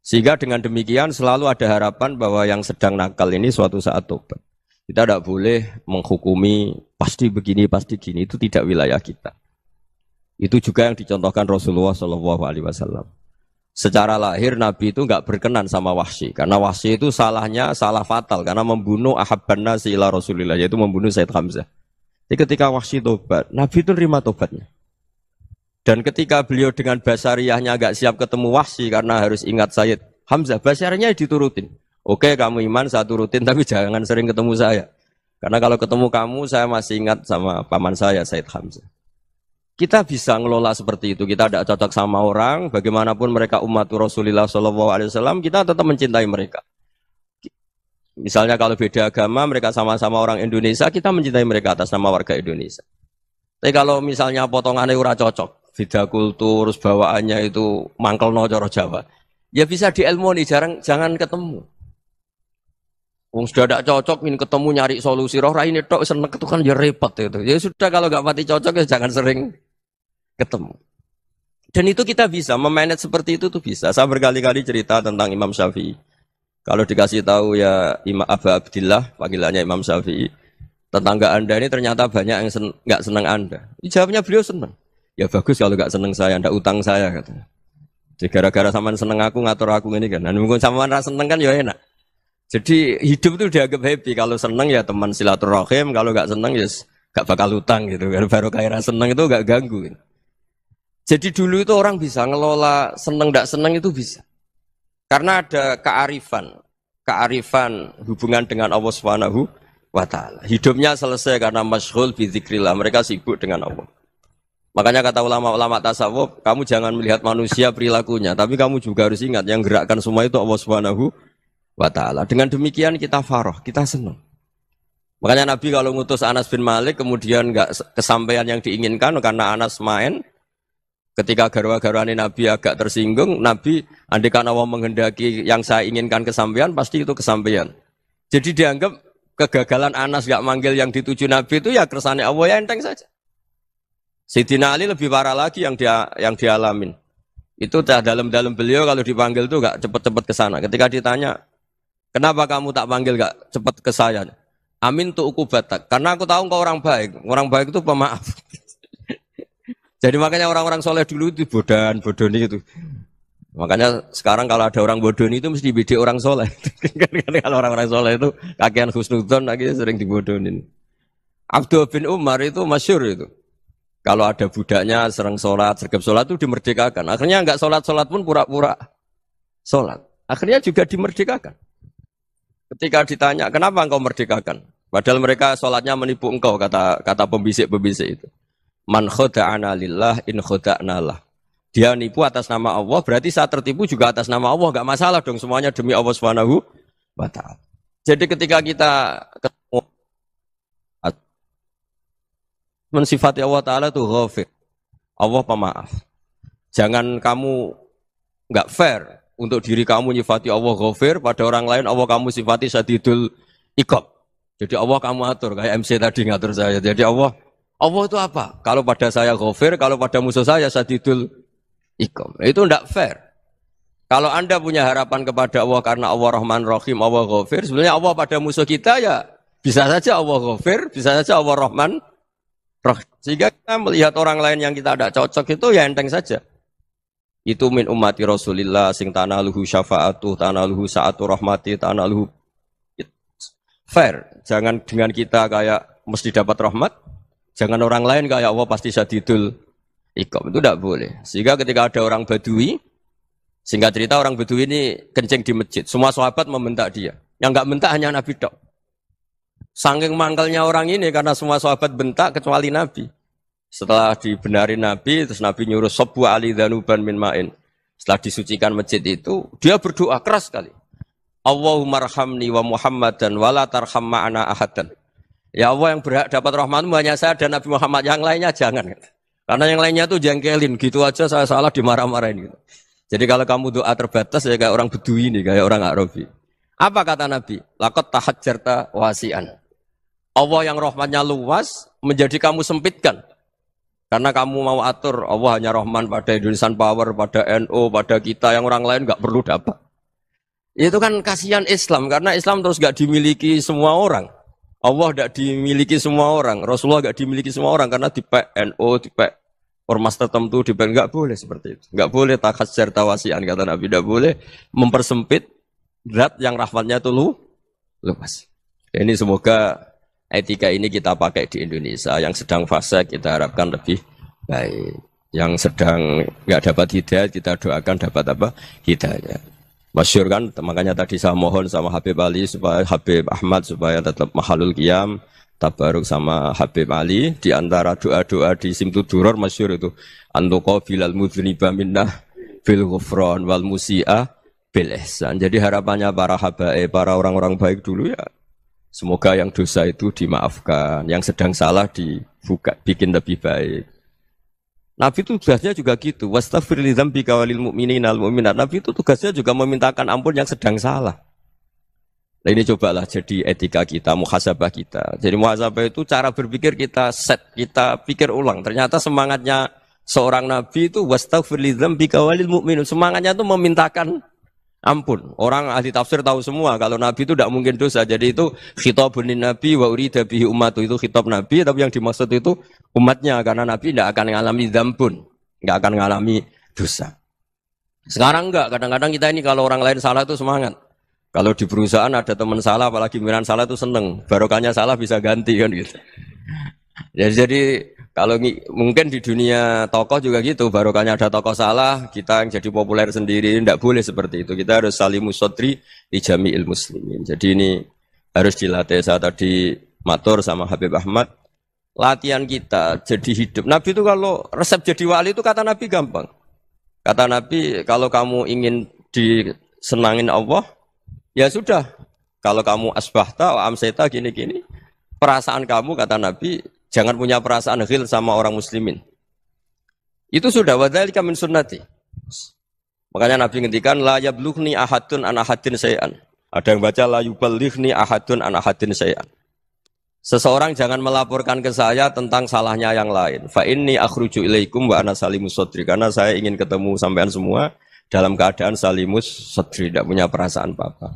Sehingga dengan demikian selalu ada harapan bahwa yang sedang nakal ini suatu saat tobat. Kita tidak boleh menghukumi pasti begini, pasti gini, itu tidak wilayah kita. Itu juga yang dicontohkan Rasulullah SAW. Secara lahir Nabi itu nggak berkenan sama Wahsy, karena Wahsy itu salahnya salah fatal, karena membunuh ahabban nasi ila Rasulillah, yaitu membunuh Said Hamzah. Jadi ketika Wahsy tobat, Nabi itu nerima tobatnya. Dan ketika beliau dengan basariyahnya agak siap ketemu Wahsy karena harus ingat Sayyid Hamzah, basariyahnya diturutin. Oke, kamu iman, saya turutin, tapi jangan sering ketemu saya. Karena kalau ketemu kamu, saya masih ingat sama paman saya, Sayyid Hamzah. Kita bisa ngelola seperti itu. Kita tidak cocok sama orang, bagaimanapun mereka umat Rasulullah SAW, kita tetap mencintai mereka. Misalnya kalau beda agama, mereka sama-sama orang Indonesia, kita mencintai mereka atas nama warga Indonesia. Tapi kalau misalnya potongannya ora cocok, beda kultur, bawaannya itu mangkel no coro Jawa, ya bisa diilmoni, jangan ketemu. Wong sudah tidak cocok, ingin ketemu nyari solusi, roh ini tok seneng itu kan ya repot itu. Ya sudah kalau nggak mati cocok ya jangan sering ketemu. Dan itu kita bisa memanage seperti itu tuh bisa. Saya berkali-kali cerita tentang Imam Syafi'i. Kalau dikasih tahu ya Imam Abu Abdillah, panggilannya Imam Syafi'i, tetangga Anda ini ternyata banyak yang nggak senang Anda. Jawabnya beliau senang. Ya bagus kalau nggak senang saya, ndak utang saya katanya. Jadi gara-gara sampean seneng aku ngatur aku ini kan. Dan mungkin sampean ra seneng kan ya enak. Jadi hidup itu dianggap happy. Kalau seneng ya teman silaturahim, kalau nggak seneng ya nggak bakal utang gitu. Kalau baru kayak seneng itu nggak ganggu. Gitu. Jadi dulu itu orang bisa ngelola seneng ndak seneng itu bisa. Karena ada kearifan hubungan dengan Allah Subhanahu wa ta'ala. Hidupnya selesai karena masyghul bi dzikrillah, mereka sibuk dengan Allah. Makanya kata ulama-ulama tasawuf, kamu jangan melihat manusia perilakunya, tapi kamu juga harus ingat yang gerakkan semua itu Allah Subhanahu wa ta'ala. Dengan demikian kita farah, kita senang. Makanya Nabi kalau ngutus Anas bin Malik kemudian enggak kesampaian yang diinginkan karena Anas main, ketika garwa-garwane Nabi agak tersinggung, Nabi andaikan Allah menghendaki yang saya inginkan kesampaian, pasti itu kesampaian. Jadi dianggap kegagalan Anas enggak manggil yang dituju Nabi itu ya kersane Allah, ya enteng saja. Sayyidina Ali lebih parah lagi yang dialamin. Itu dalam beliau kalau dipanggil tuh enggak cepat-cepat ke sana. Ketika ditanya, "Kenapa kamu tak panggil enggak cepat ke saya?" "Amin tu ukubatak." Karena aku tahu engkau orang baik. Orang baik itu pemaaf. Jadi makanya orang-orang soleh dulu itu bodoni itu. Makanya sekarang kalau ada orang bodoni itu mesti beda orang soleh. Kalau orang-orang soleh itu kakean husnudzon akhirnya sering dibodonin. Abdul bin Umar itu masyhur itu. Kalau ada budaknya sering sholat, sergap sholat itu dimerdekakan. Akhirnya enggak sholat pun pura-pura sholat. Akhirnya juga dimerdekakan. Ketika ditanya, kenapa engkau merdekakan? Padahal mereka sholatnya menipu engkau, kata pembisik-pembisik itu. Man khoda'ana lillah in khoda'na lah. Dia nipu atas nama Allah, berarti saat tertipu juga atas nama Allah. Enggak masalah dong, semuanya demi Allah Subhanahu wa ta'ala. Jadi ketika kita ketemu mensifati Allah Ta'ala itu ghafir. Allah pemaaf. Jangan kamu enggak fair untuk diri kamu nyifati Allah ghafir, pada orang lain Allah kamu sifati syadidul iqab. Jadi Allah kamu atur, kayak MC tadi ngatur saya. Jadi Allah itu apa? Kalau pada saya ghafir, kalau pada musuh saya syadidul iqab. Itu enggak fair. Kalau Anda punya harapan kepada Allah karena Allah Rahman Rahim, Allah ghafir, sebenarnya Allah pada musuh kita ya bisa saja Allah ghafir, bisa saja Allah Rahman Rahim. Sehingga kita melihat orang lain yang kita tidak cocok itu ya enteng saja. Itu min ummati Rasulillah sing tanaluhu syafa'atu, tanaluhu sa'atu rahmati, tanaluhu fair. Jangan dengan kita kayak mesti dapat rahmat. Jangan orang lain kayak Allah pasti syadidul iqab. Itu tidak boleh. Sehingga ketika ada orang Badui, singkat cerita orang Badui ini kencing di masjid. Semua sahabat membentak dia. Yang enggak bentak hanya Nabi tok. Saking mangkalnya orang ini karena semua sahabat bentak kecuali Nabi. Setelah dibenarin Nabi, terus Nabi nyuruh Sobbu ali dhanuban min ma'in. Setelah disucikan masjid itu, dia berdoa keras sekali. Allahumma arhamni wa Muhammadan wa la tarham ma'ana ahadan. Ya Allah, yang berhak dapat rahmatmu hanya saya dan Nabi Muhammad, yang lainnya jangan. Karena yang lainnya tuh jengkelin, gitu aja saya salah dimarah-marahin. Gitu. Jadi kalau kamu doa terbatas ya kayak orang Bedui ini, kayak orang Arabi. Apa kata Nabi? Laqad tahajjarta wasi'an. Allah yang rahmatnya luas menjadi kamu sempitkan. Karena kamu mau atur Allah hanya Rahman pada Indonesian Power, pada NU, pada kita yang orang lain nggak perlu dapat. Itu kan kasihan Islam karena Islam terus nggak dimiliki semua orang. Allah nggak dimiliki semua orang. Rasulullah nggak dimiliki semua orang karena dipek NU, dipek ormas tertentu, dipek nggak boleh seperti itu. Nggak boleh takhasyar tawasian kata Nabi, nggak boleh mempersempit zat yang rahmatnya itu luas. Ini semoga etika ini kita pakai di Indonesia. Yang sedang fase kita harapkan lebih baik. Yang sedang nggak dapat hidayah kita doakan dapat apa? Hidayah. Masyhur kan, makanya tadi saya mohon sama Habib Ali supaya Habib Ahmad supaya tetap mahalul qiyam, tabaruk sama Habib Ali. Di antara doa-doa di Simtud Duror masyhur itu antuqa bilal mudhniba minnah bil ghufran wal musi'ah bil ihsan. Jadi harapannya para habaib, para orang-orang baik dulu ya, semoga yang dosa itu dimaafkan, yang sedang salah dibuka, bikin lebih baik. Nabi itu tugasnya juga gitu. Wastaghfir li dzambika walil mu'minina wal mu'minat. Nabi itu tugasnya juga memintakan ampun yang sedang salah. Nah ini cobalah jadi etika kita, muhasabah kita. Jadi muhasabah itu cara berpikir kita set, kita pikir ulang. Ternyata semangatnya seorang Nabi itu wastaghfir li dzambika walil mu'minun. Semangatnya itu memintakan ampun. Orang ahli tafsir tahu semua kalau Nabi itu tidak mungkin dosa. Jadi itu khitabun Nabi wa urida bihi ummatu, itu khitab Nabi, tapi yang dimaksud itu umatnya karena Nabi tidak akan mengalami dzambun, tidak akan mengalami dosa. Sekarang enggak, kadang-kadang kita ini kalau orang lain salah itu semangat. Kalau di perusahaan ada teman salah, apalagi pimpinan salah itu seneng. Barokahnya salah bisa ganti kan gitu. Jadi kalau mungkin di dunia tokoh juga gitu, barokahnya ada tokoh salah, kita yang jadi populer sendiri, tidak boleh seperti itu. Kita harus salimus sodri di jami'il muslimin. Jadi ini harus dilatih. Saya tadi matur sama Habib Ahmad, latihan kita jadi hidup. Nabi itu kalau resep jadi wali itu kata Nabi gampang. Kata Nabi, kalau kamu ingin disenangin Allah, ya sudah. Kalau kamu asbahta, amseta, gini-gini, perasaan kamu, kata Nabi, jangan punya perasaan ghil sama orang muslimin. Itu sudah, wadzalika min sunnati. Makanya Nabi ngendikan, la yablughni ahadun an ahadin syai'an. Ada yang baca, la yuballighni ahadun an ahadin syai'an. Seseorang jangan melaporkan ke saya tentang salahnya yang lain. Fa inni akhruju ilaikum wa ana salimus sadri. Karena saya ingin ketemu sampean semua dalam keadaan salimus sadri, tidak punya perasaan apa-apa.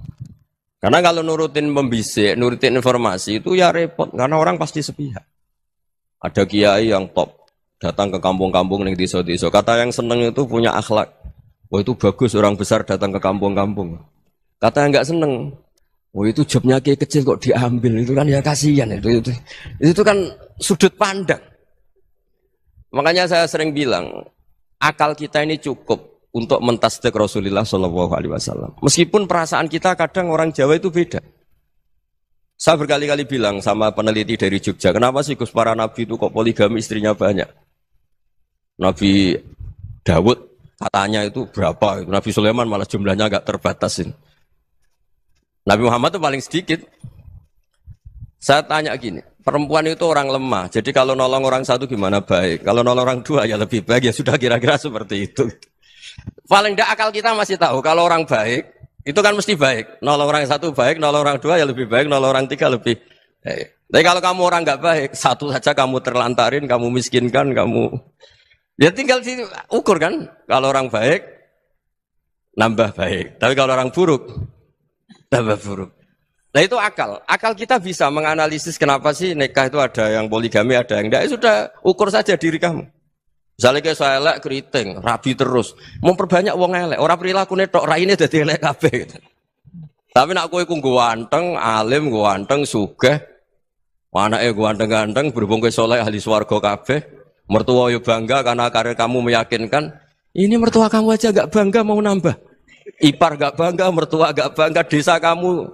Karena kalau nurutin membisik, nurutin informasi itu ya repot. Karena orang pasti sepihak. Ada kiai yang top, datang ke kampung-kampung ning desa-desa. Kata yang seneng itu punya akhlak. Wah itu bagus orang besar datang ke kampung-kampung. Kata yang enggak seneng, wah itu jobnya kiai kecil kok diambil, itu kan ya kasihan itu kan sudut pandang. Makanya saya sering bilang, akal kita ini cukup untuk mentasdik Rasulullah Shallallahu Alaihi Wasallam. Meskipun perasaan kita kadang orang Jawa itu beda. Saya berkali-kali bilang sama peneliti dari Jogja, kenapa sih Gus para nabi itu kok poligami istrinya banyak? Nabi Dawud katanya itu berapa? Nabi Sulaiman malah jumlahnya agak terbatasin. Nabi Muhammad itu paling sedikit. Saya tanya gini, perempuan itu orang lemah. Jadi kalau nolong orang satu gimana baik? Kalau nolong orang dua ya lebih baik. Ya sudah kira-kira seperti itu. Paling tidak akal kita masih tahu kalau orang baik itu kan mesti baik. Nolong orang satu baik, nolong orang dua ya lebih baik, nolong orang tiga lebih baik. Tapi kalau kamu orang nggak baik, satu saja kamu terlantarin, kamu miskinkan, kamu ya tinggal ukur kan. Kalau orang baik nambah baik. Tapi kalau orang buruk tambah buruk. Nah itu akal. Akal kita bisa menganalisis kenapa sih nikah itu ada yang poligami, ada yang enggak. Ya sudah, ukur saja diri kamu. Misalnya kayak saya elek keriting, rabi terus. Memperbanyak wong elek. Orang perilaku netok, raine dadi elek kabeh. Gitu. Tapi nak kowe ku ganteng, alim, ganteng, sugih. Anake ganteng-ganteng, berhubung kowe saleh ahli swarga kabeh. Mertua yo bangga karena karir kamu meyakinkan. Ini mertua kamu aja enggak bangga mau nambah. Ipar gak bangga, mertua gak bangga, desa kamu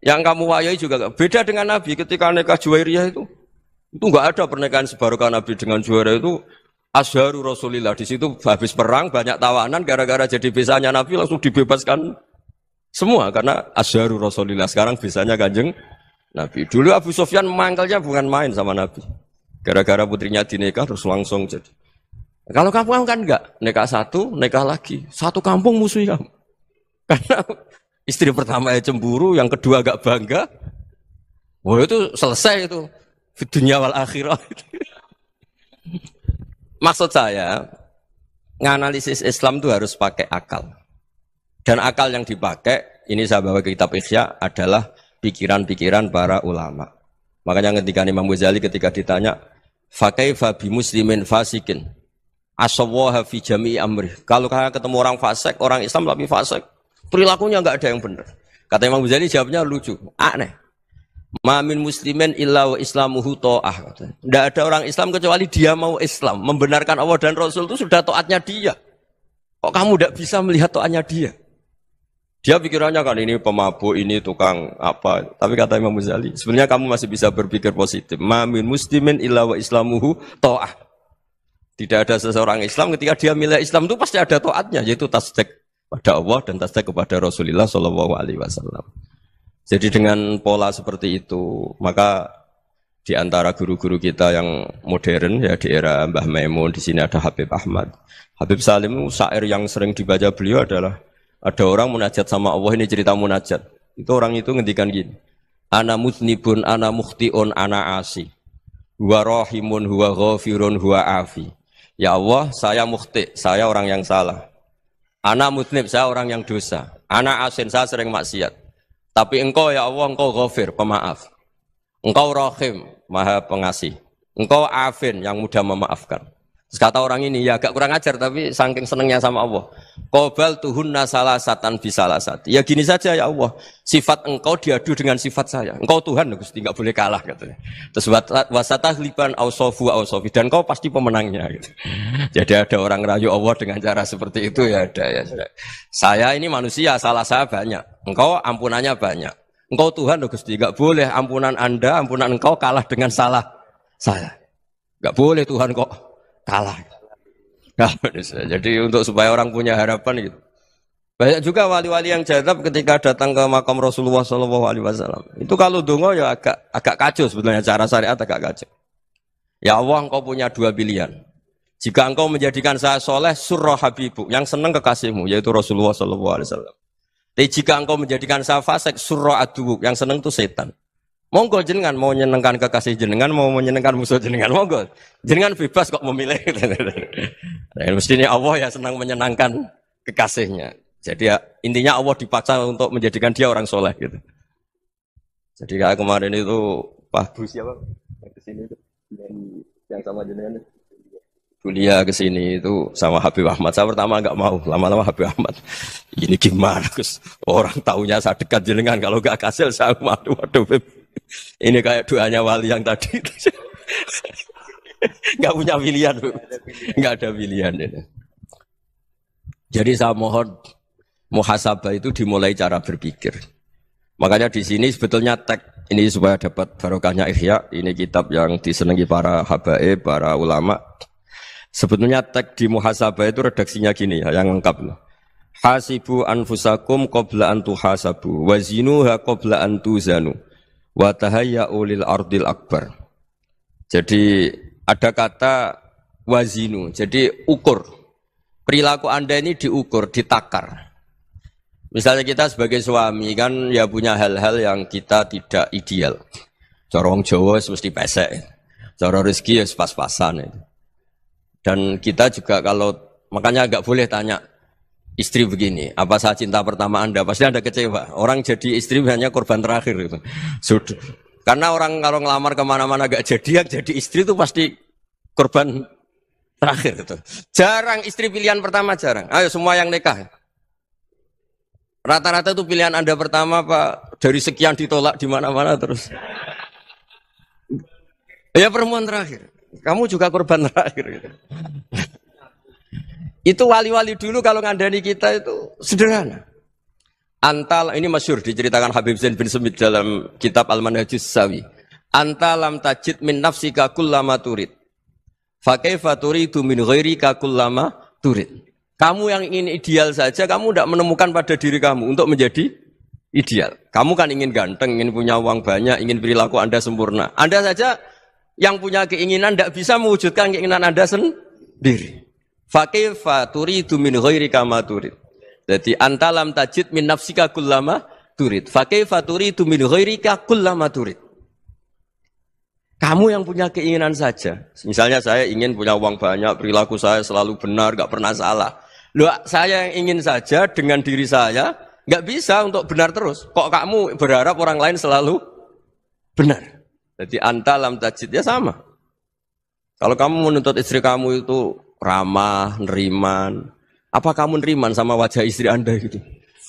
yang kamu wayai juga gak. Beda dengan Nabi ketika nikah Juwairiyah itu gak ada pernikahan sebarokah Nabi dengan Juwairiyah itu asharu Rasulillah. Di situ habis perang banyak tawanan gara-gara jadi besanya Nabi langsung dibebaskan semua karena asharu Rasulillah. Sekarang besanya Kanjeng Nabi. Dulu Abu Sufyan mangkalnya bukan main sama Nabi. Gara-gara putrinya dinikah terus langsung jadi. Kalau kamu kan enggak, nikah satu, nikah lagi. Satu kampung musuhi kamu. Karena istri pertama cemburu, yang kedua agak bangga. Wah itu selesai itu. Dunia wal akhirah. Maksud saya, nganalisis Islam itu harus pakai akal. Dan akal yang dipakai, ini saya bawa ke kitab Ihya, adalah pikiran-pikiran para ulama. Makanya ketika Imam Ghazali ketika ditanya, fakaifa bi muslimin fasikin asawwaha fi jami'i amri. Kalau ketemu orang fasik, orang Islam tapi fasik, perilakunya enggak ada yang benar. Kata Imam Ghazali jawabnya lucu, aneh. Ma min muslimin illa wa islamuhu ta'ah. Tidak ada orang Islam kecuali dia mau Islam, membenarkan Allah dan Rasul itu sudah taatnya dia. Kok kamu tidak bisa melihat taatnya dia? Dia pikirannya kan ini pemabuk, ini tukang apa. Tapi kata Imam Ghazali, sebenarnya kamu masih bisa berpikir positif. Ma min muslimin illa wa islamuhu ta'ah. Tidak ada seseorang Islam ketika dia milih Islam itu pasti ada taatnya, yaitu tasdik pada Allah dan tasdik kepada Rasulullah Shallallahu Alaihi Wasallam. Jadi dengan pola seperti itu, maka di antara guru-guru kita yang modern ya di era Mbah Maimun, di sini ada Habib Ahmad, Habib Salim, syair yang sering dibaca beliau adalah ada orang munajat sama Allah, ini cerita munajat. Itu orang itu ngendikan gini, ana mutnibun, ana mukhtiun, ana asi, huwa rahimun, huwa ghafirun, huwa afi. Ya Allah, saya mukhti, saya orang yang salah. Ana mutnib, saya orang yang dosa. Ana asin, saya sering maksiat. Tapi engkau ya Allah, engkau ghafir, pemaaf. Engkau rahim, maha pengasih. Engkau afin, yang mudah memaafkan. Terus kata orang ini, ya agak kurang ajar, tapi saking senengnya sama Allah. Qobal tuhunna salasatan bisalasati. Ya gini saja ya Allah, sifat engkau diadu dengan sifat saya. Engkau Tuhan, Gusti, enggak boleh kalah katanya. Terus wasatahliban ausofu ausofi, dan engkau pasti pemenangnya gitu. Jadi ada orang rayu Allah dengan cara seperti itu ya ada ya. Saya ini manusia, salah saya banyak. Engkau ampunannya banyak. Engkau Tuhan loh Gusti, enggak boleh ampunan Anda, ampunan engkau kalah dengan salah saya. Enggak boleh Tuhan kok kalah. Nah, jadi untuk supaya orang punya harapan gitu. Banyak juga wali-wali yang jadab ketika datang ke makam Rasulullah SAW. Itu kalau dongo ya agak kacau sebetulnya, cara syariat agak kacau. Ya Allah, engkau punya dua pilihan. Jika engkau menjadikan saya soleh, surah habibu, yang senang kekasihmu, yaitu Rasulullah SAW. Tapi jika engkau menjadikan saya fasik, surah adubu, yang senang itu setan. Monggo jenengan mau menyenangkan kekasih jenengan, mau menyenangkan musuh jenengan, monggo. Jenengan bebas kok memilih. Nah, mestinya Allah ya senang menyenangkan kekasihnya. Jadi ya, intinya Allah dipaksa untuk menjadikan dia orang soleh gitu. Jadi kayak kemarin itu Pak Bu siapa? Yang kesini itu yang sama jenengan. Kuliah ke sini itu sama Habib Ahmad. Saya pertama enggak mau, lama-lama Habib Ahmad. Ini gimana, Gus? Orang taunya saya dekat jenengan, kalau enggak kasil saya waduh Beb. Ini kayak doanya wali yang tadi. Enggak punya pilihan, Bu. Enggak ada pilihan ini. Jadi saya mohon muhasabah itu dimulai cara berpikir. Makanya di sini sebetulnya tag ini supaya dapat barokahnya Ihya. Ini kitab yang disenangi para habaib, para ulama. Sebetulnya tag di muhasabah itu redaksinya gini ya, yang lengkap. Hasibu anfusakum qabla an tuhasabu wa zinuha qabla an tuzanu wa tahayya'u lil ardil akbar. Jadi ada kata wazinu, jadi ukur. Perilaku Anda ini diukur, ditakar. Misalnya kita sebagai suami kan ya punya hal-hal yang kita tidak ideal. Cara wong Jawa mesti pesek. Cara rezeki ya pas-pasan. Dan kita juga kalau, makanya agak boleh tanya istri begini, apa saya cinta pertama Anda? Pasti Anda kecewa. Orang jadi istri hanya korban terakhir gitu. Sudah. Karena orang kalau ngelamar kemana-mana gak jadi, yang jadi istri itu pasti korban terakhir gitu. Jarang istri pilihan pertama, jarang. Ayo semua yang nikah. Rata-rata itu pilihan Anda pertama Pak, dari sekian ditolak di mana-mana terus. Ya perempuan terakhir. Kamu juga korban terakhir gitu. Itu wali-wali dulu kalau ngandani kita itu sederhana. Antal ini masyhur diceritakan Habib Zain bin Semit dalam kitab Al-Manhajus Sawi. Antalam tajid min nafsika kullama turid. Fa kaifa turidu min ghairika kullama turid. Kamu yang ingin ideal saja kamu tidak menemukan pada diri kamu untuk menjadi ideal. Kamu kan ingin ganteng, ingin punya uang banyak, ingin perilaku Anda sempurna. Anda saja yang punya keinginan tidak bisa mewujudkan keinginan Anda sendiri. Fa kaifa turidu min ghairika ma turid. Jadi antalam tajid min nafsika kullama turid. Fa kaifa turidu min ghairika kullama turid. Kamu yang punya keinginan saja. Misalnya saya ingin punya uang banyak, perilaku saya selalu benar, enggak pernah salah. Loh, saya yang ingin saja dengan diri saya enggak bisa untuk benar terus. Kok kamu berharap orang lain selalu benar? Jadi antalam tajid ya sama. Kalau kamu menuntut istri kamu itu ramah, neriman, apa kamu neriman sama wajah istri Anda gitu?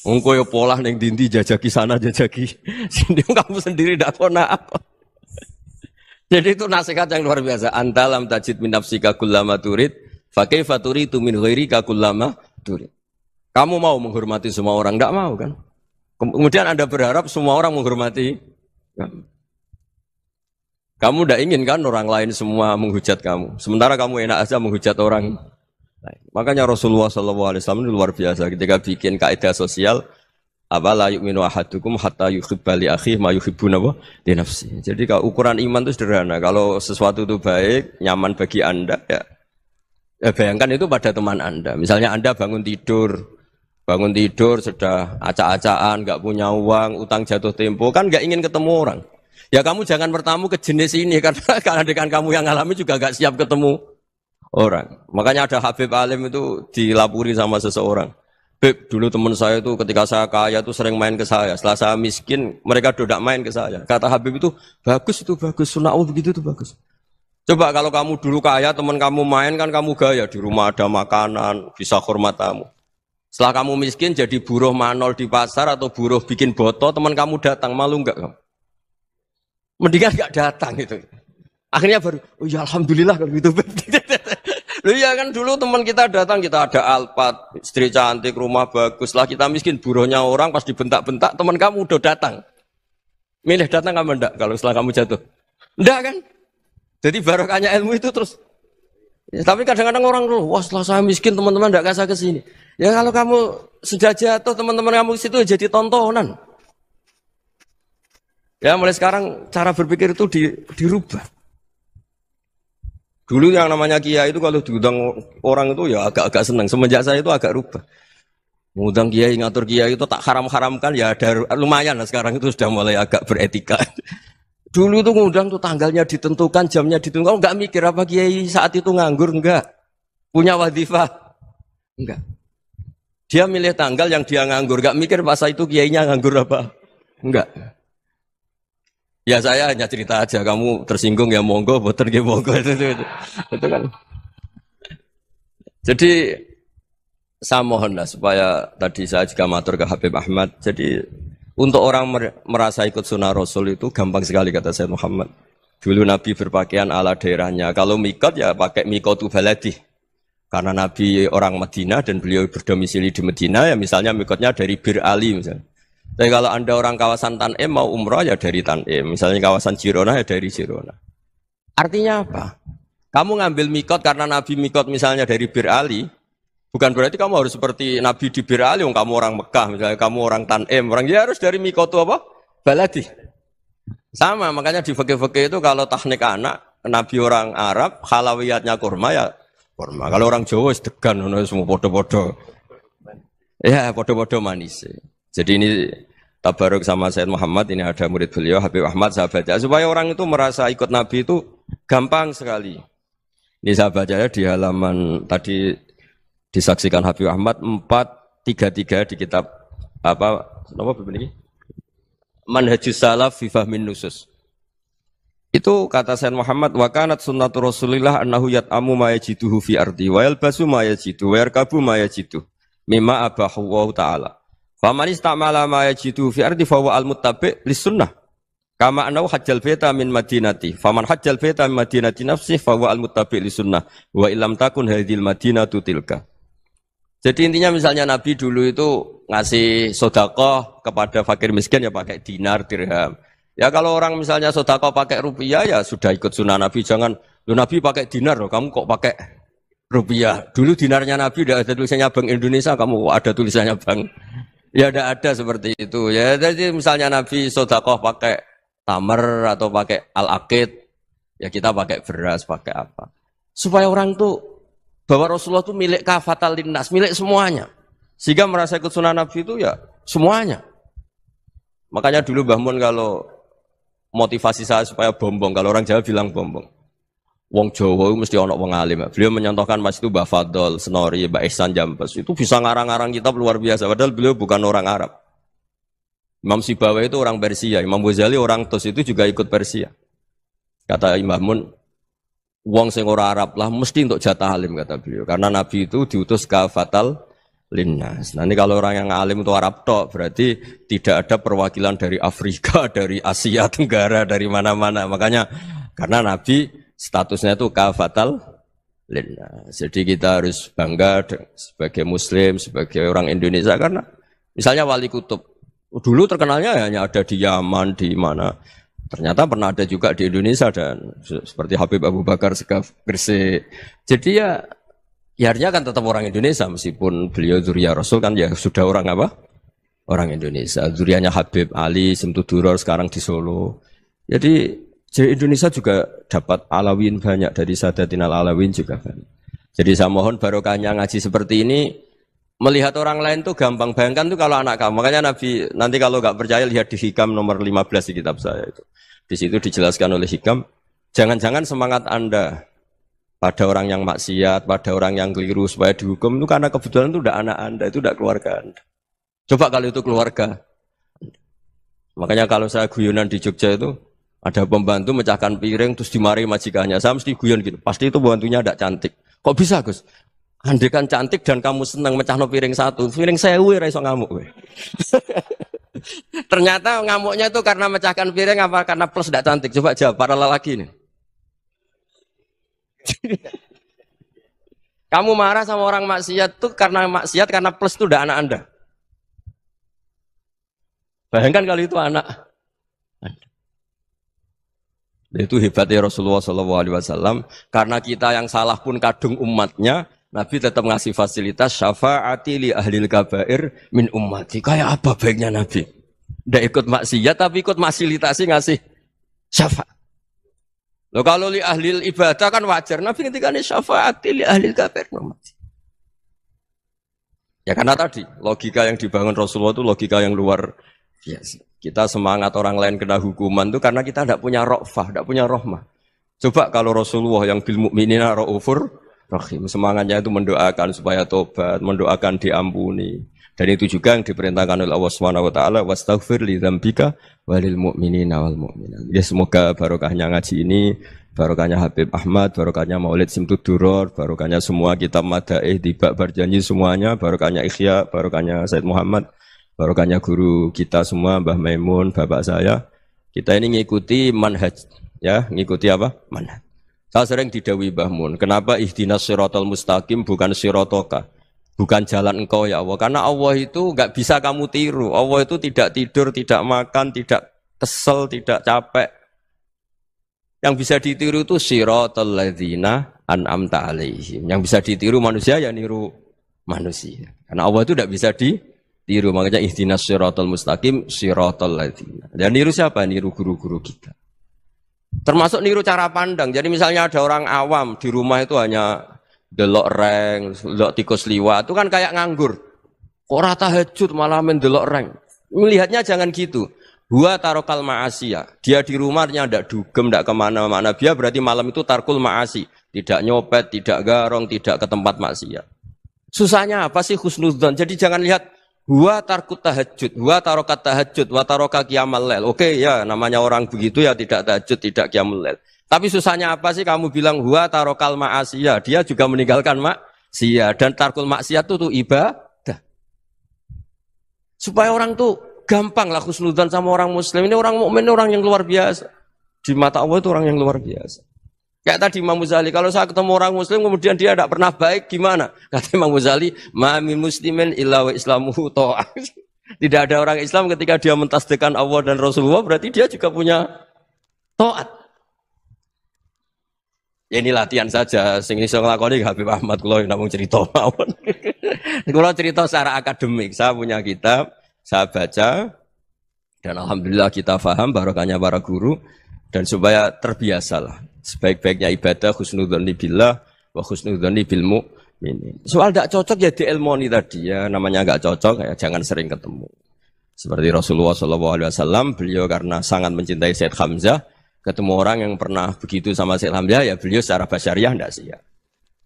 Engko ya pola ning dindi jajaki sana jajaki sini kamu sendiri ndak kona apa. Jadi itu nasihat yang luar biasa. Antalam tajid min nafsika kullama turid, fa kaifa turidu min ghairika kullama turid. Kamu mau menghormati semua orang, ndak mau kan? Kemudian Anda berharap semua orang menghormati kamu. Kamu tidak ingin kan orang lain semua menghujat kamu. Sementara kamu enak aja menghujat orang lain. Makanya Rasulullah SAW itu luar biasa ketika bikin kaidah sosial. Apa la yu'minu ahadukum hatta yuhibba li akhihi ma yuhibbu li nafsi. Jadi kalau ukuran iman itu sederhana. Kalau sesuatu itu baik, nyaman bagi Anda ya bayangkan itu pada teman Anda. Misalnya Anda bangun tidur sudah acak-acakan, enggak punya uang, utang jatuh tempo, kan enggak ingin ketemu orang. Ya kamu jangan bertamu ke jenis ini karena dengan kamu yang alami juga gak siap ketemu orang. Makanya ada Habib Alim itu dilapuri sama seseorang. Beb, dulu teman saya itu ketika saya kaya itu sering main ke saya. Setelah saya miskin, mereka tidak main ke saya. Kata Habib itu bagus, sunnah begitu itu bagus. Coba kalau kamu dulu kaya, teman kamu main kan kamu gaya. Di rumah ada makanan, bisa hormat kamu. Setelah kamu miskin jadi buruh manol di pasar atau buruh bikin boto, teman kamu datang, malu enggak kamu? Mendingan gak datang gitu. Akhirnya baru, oh ya alhamdulillah kalau gitu. Loh ya kan dulu teman kita datang, kita ada Alphard, istri cantik, rumah bagus lah, kita miskin, buruhnya orang pas dibentak-bentak, teman kamu udah datang. Milih datang apa enggak kalau setelah kamu jatuh? Enggak kan? Jadi barokahnya ilmu itu terus. Ya, tapi kadang-kadang orang tuh, wah setelah saya miskin teman-teman enggak kasih ke sini. Ya kalau kamu sudah jatuh teman-teman kamu situ jadi tontonan. Ya mulai sekarang cara berpikir itu dirubah. Dulu yang namanya kiai itu kalau diundang orang itu ya agak-agak senang. Semenjak saya itu agak rubah. Mengundang kiai, ngatur kiai itu tak haram-haramkan ya ada lumayan lah sekarang itu sudah mulai agak beretika. Dulu itu ngundang tuh tanggalnya ditentukan, jamnya ditentukan. Enggak mikir apa kiai saat itu nganggur, enggak. Punya wadifah, enggak. Dia milih tanggal yang dia nganggur, enggak mikir masa itu kiainya nganggur apa, enggak. Ya saya hanya cerita aja, kamu tersinggung ya monggo, boten ya monggo itu kan. Jadi saya mohonlah supaya tadi saya juga matur ke Habib Ahmad. Jadi untuk orang merasa ikut sunnah Rasul itu gampang sekali kata Sayyid Muhammad. Dulu Nabi berpakaian ala daerahnya. Kalau mikot ya pakai mikotu baladi. Karena Nabi orang Madinah dan beliau berdomisili di Madinah ya misalnya mikotnya dari Bir Ali misalnya. Tapi kalau Anda orang kawasan Tanim mau umrah ya dari Tanim. Misalnya kawasan Jirona ya dari Jirona. Artinya apa? Kamu ngambil mikot karena Nabi mikot misalnya dari Bir Ali. Bukan berarti kamu harus seperti Nabi di Bir Ali. Kamu orang Mekah misalnya. Kamu orang Tanim. Orang ya harus dari mikot itu apa? Baladi. Sama makanya di fikih-fikih itu kalau teknik anak. Nabi orang Arab. Halawiyatnya kurma ya kurma. Kalau orang Jawa sedegan. Semua podo-podo. Ya podo-podo manis. Jadi ini tabaruk sama Sayyid Muhammad, ini ada murid beliau, Habib Ahmad, saya baca. Supaya orang itu merasa ikut Nabi itu gampang sekali. Ini saya baca ya di halaman tadi disaksikan Habib Ahmad 433 di kitab apa ini? Manhajus Salaf fi Fahmin Nusus. Itu kata Sayyid Muhammad, wa kanat sunnatu Rasulillah annahu yat'amu ma yajiduhu fi ardi wa yalbasu ma yajidu wa yarkabu ma yajidu mimma abahu wa ta'ala. Faman istamala ma yajidu fi ardi fa huwa al-muttabi' lis-sunnah. Kama annahu hajjal baita min madinati. Faman hajjal baita min madinati nafsi fa huwa al-muttabi' lis-sunnah. Wa illam takun hadhil madinatu tilka. Jadi intinya misalnya Nabi dulu itu ngasih sedekah kepada fakir miskin ya pakai dinar, dirham. Ya kalau orang misalnya sedekah pakai rupiah ya sudah ikut sunnah Nabi. Jangan lu Nabi pakai dinar loh, kamu kok pakai rupiah. Dulu dinarnya Nabi udah ada tulisannya Bank Indonesia, kamu kok ada tulisannya Bank. Ya tidak ada seperti itu. Ya jadi misalnya Nabi sedekah pakai tamar atau pakai al-aqid, ya kita pakai beras, pakai apa. Supaya orang tuh bahwa Rasulullah itu milik kafatal linnas, milik semuanya. Sehingga merasa ikut sunnah Nabi itu ya semuanya. Makanya dulu Mbah Mun kalau motivasi saya supaya bombong, kalau orang Jawa bilang bombong. Wong Jawa mesti ono wong alim. Beliau menyontohkan Mas itu Mbah Fadol, Senori, Mbah Ihsan Jambes. Itu bisa ngarang-ngarang kitab luar biasa. Padahal beliau bukan orang Arab. Imam Sibawai itu orang Persia. Imam Ghazali orang Tos itu juga ikut Persia. Kata Imam Mun, wong sing ora Arab lah mesti untuk jatah alim kata beliau. Karena Nabi itu diutus kafatal linnas. Nah ini kalau orang yang alim itu Arab tok, berarti tidak ada perwakilan dari Afrika, dari Asia Tenggara, dari mana-mana. Makanya karena Nabi statusnya itu kafatal linnas. Jadi kita harus bangga sebagai Muslim, sebagai orang Indonesia karena misalnya Wali Kutub dulu terkenalnya hanya ada di Yaman, di mana. Ternyata pernah ada juga di Indonesia dan seperti Habib Abu Bakar Segaf Gresik. Jadi ya artinya kan tetap orang Indonesia meskipun beliau zuriyah Rasul kan ya sudah orang apa? Orang Indonesia. Zuriyahnya Habib Ali Simtuduror sekarang di Solo. Jadi Indonesia juga dapat alawin banyak dari Sadatinal Alawin juga banyak. Jadi saya mohon barokahnya ngaji seperti ini melihat orang lain tuh gampang. Bayangkan tuh kalau anak kamu. Makanya Nabi nanti kalau nggak percaya lihat di Hikam nomor 15 di kitab saya itu. Di situ dijelaskan oleh Hikam. Jangan-jangan semangat Anda pada orang yang maksiat, pada orang yang keliru supaya dihukum itu karena kebetulan itu udah anak Anda, itu udah keluarga Anda. Coba kalau itu keluarga. Makanya kalau saya guyonan di Jogja itu ada pembantu mecahkan piring terus dimarahi majikannya. Saya mesti guyon gitu. Pasti itu pembantunya tidak cantik. Kok bisa Gus? Andai kan cantik dan kamu senang mecahno piring satu, piring 1000 ora iso ngamuk kowe. Ternyata ngamuknya itu karena mecahkan piring apa karena plus tidak cantik? Coba jawab para lelaki ini. Kamu marah sama orang maksiat itu karena maksiat karena plus itu udah anak Anda. Bayangkan kalau itu anak. Itu hebatnya Rasulullah SAW. Karena kita yang salah pun kadung umatnya, Nabi tetap ngasih fasilitas syafaati li ahlil kabair min ummati. Kayak apa baiknya Nabi? Nggak ikut maksiat tapi ikut fasilitasi ngasih syafaat. Loh kalau li ahlil ibadah kan wajar. Nabi ketika ini syafaati li ahlil kabair min ummati. Ya karena tadi logika yang dibangun Rasulullah itu logika yang luar biasa. Kita semangat orang lain kena hukuman itu karena kita tidak punya ra'fah, tidak punya rahmah. Coba kalau Rasulullah yang bil mukminina raufur rahim, semangatnya itu mendoakan supaya tobat, mendoakan diampuni. Dan itu juga yang diperintahkan oleh Allah Subhanahu wa taala, wastaghfir li dzambika walil mu'minina wal mu'minat. Ya semoga barokahnya ngaji ini, barokahnya Habib Ahmad, barokahnya Maulid Simtud Duror, barokahnya semua kitab madaih tiba berjanji semuanya, barokahnya Ikhya, barokahnya Said Muhammad, barokahnya guru kita semua, Mbah Maimun, bapak saya. Kita ini ngikuti manhaj, ya, ngikuti apa? Manhaj. Saya sering didhawuhi Mbah Mun, kenapa ihdinas siratal mustaqim bukan siratoka? Bukan jalan engkau ya Allah. Karena Allah itu enggak bisa kamu tiru. Allah itu tidak tidur, tidak makan, tidak kesel, tidak capek. Yang bisa ditiru itu siratal ladzina an'amta alaihim. Yang bisa ditiru manusia ya niru manusia. Karena Allah itu tidak bisa ditiru. Makanya ihdinas siratal mustaqim siratal ladzina. Dan niru siapa? Niru guru-guru kita. Termasuk niru cara pandang. Jadi misalnya ada orang awam di rumah itu hanya delok reng, delok tikus liwat, itu kan kayak nganggur. Ora tahajud malah mendelok reng. Melihatnya jangan gitu. Huwa tarokal ma'asiyah. Dia di rumahnya ndak dugem, ndak kemana-mana. Dia berarti malam itu tarkul ma'asi. Tidak nyopet, tidak garong, tidak ke tempat maksiat. Susahnya apa sih husnudzon? Jadi jangan lihat huwa tarkut tahajud, huwa tarokat tahajud, wa taroka qiyamal lail. Oke ya, namanya orang begitu ya tidak tahajud, tidak qiyamul lail. Tapi susahnya apa sih kamu bilang huwa tarokal ma'asiyah? Dia juga meninggalkan maksiat dan tarkul maksiat itu ibadah. Supaya orang tuh gampang lah husnudzon sama orang muslim. Ini orang mukmin, orang yang luar biasa. Di mata Allah itu orang yang luar biasa. Kayak tadi Imam Ghazali, kalau saya ketemu orang muslim kemudian dia tidak pernah baik, gimana? Kata Imam Ghazali, ma min muslimin illa wa islamuhu ta'ah. Tidak ada orang Islam ketika dia mentasdihkan Allah dan Rasulullah, berarti dia juga punya taat. Ya ini latihan saja, sing iso nglakoni Habib Ahmad kula namung cerita mawon. Kula cerita secara akademik, saya punya kitab, saya baca dan alhamdulillah kita paham barokahnya para guru dan supaya terbiasalah. Sebaik-baiknya ibadah husnudzonni billah wa husnudzonni bil mu'minin. Soal tidak cocok ya diilmoni tadi ya, namanya enggak cocok ya jangan sering ketemu. Seperti Rasulullah SAW, beliau karena sangat mencintai Said Hamzah, ketemu orang yang pernah begitu sama Said Hamzah, ya beliau secara basyariah tidak siap.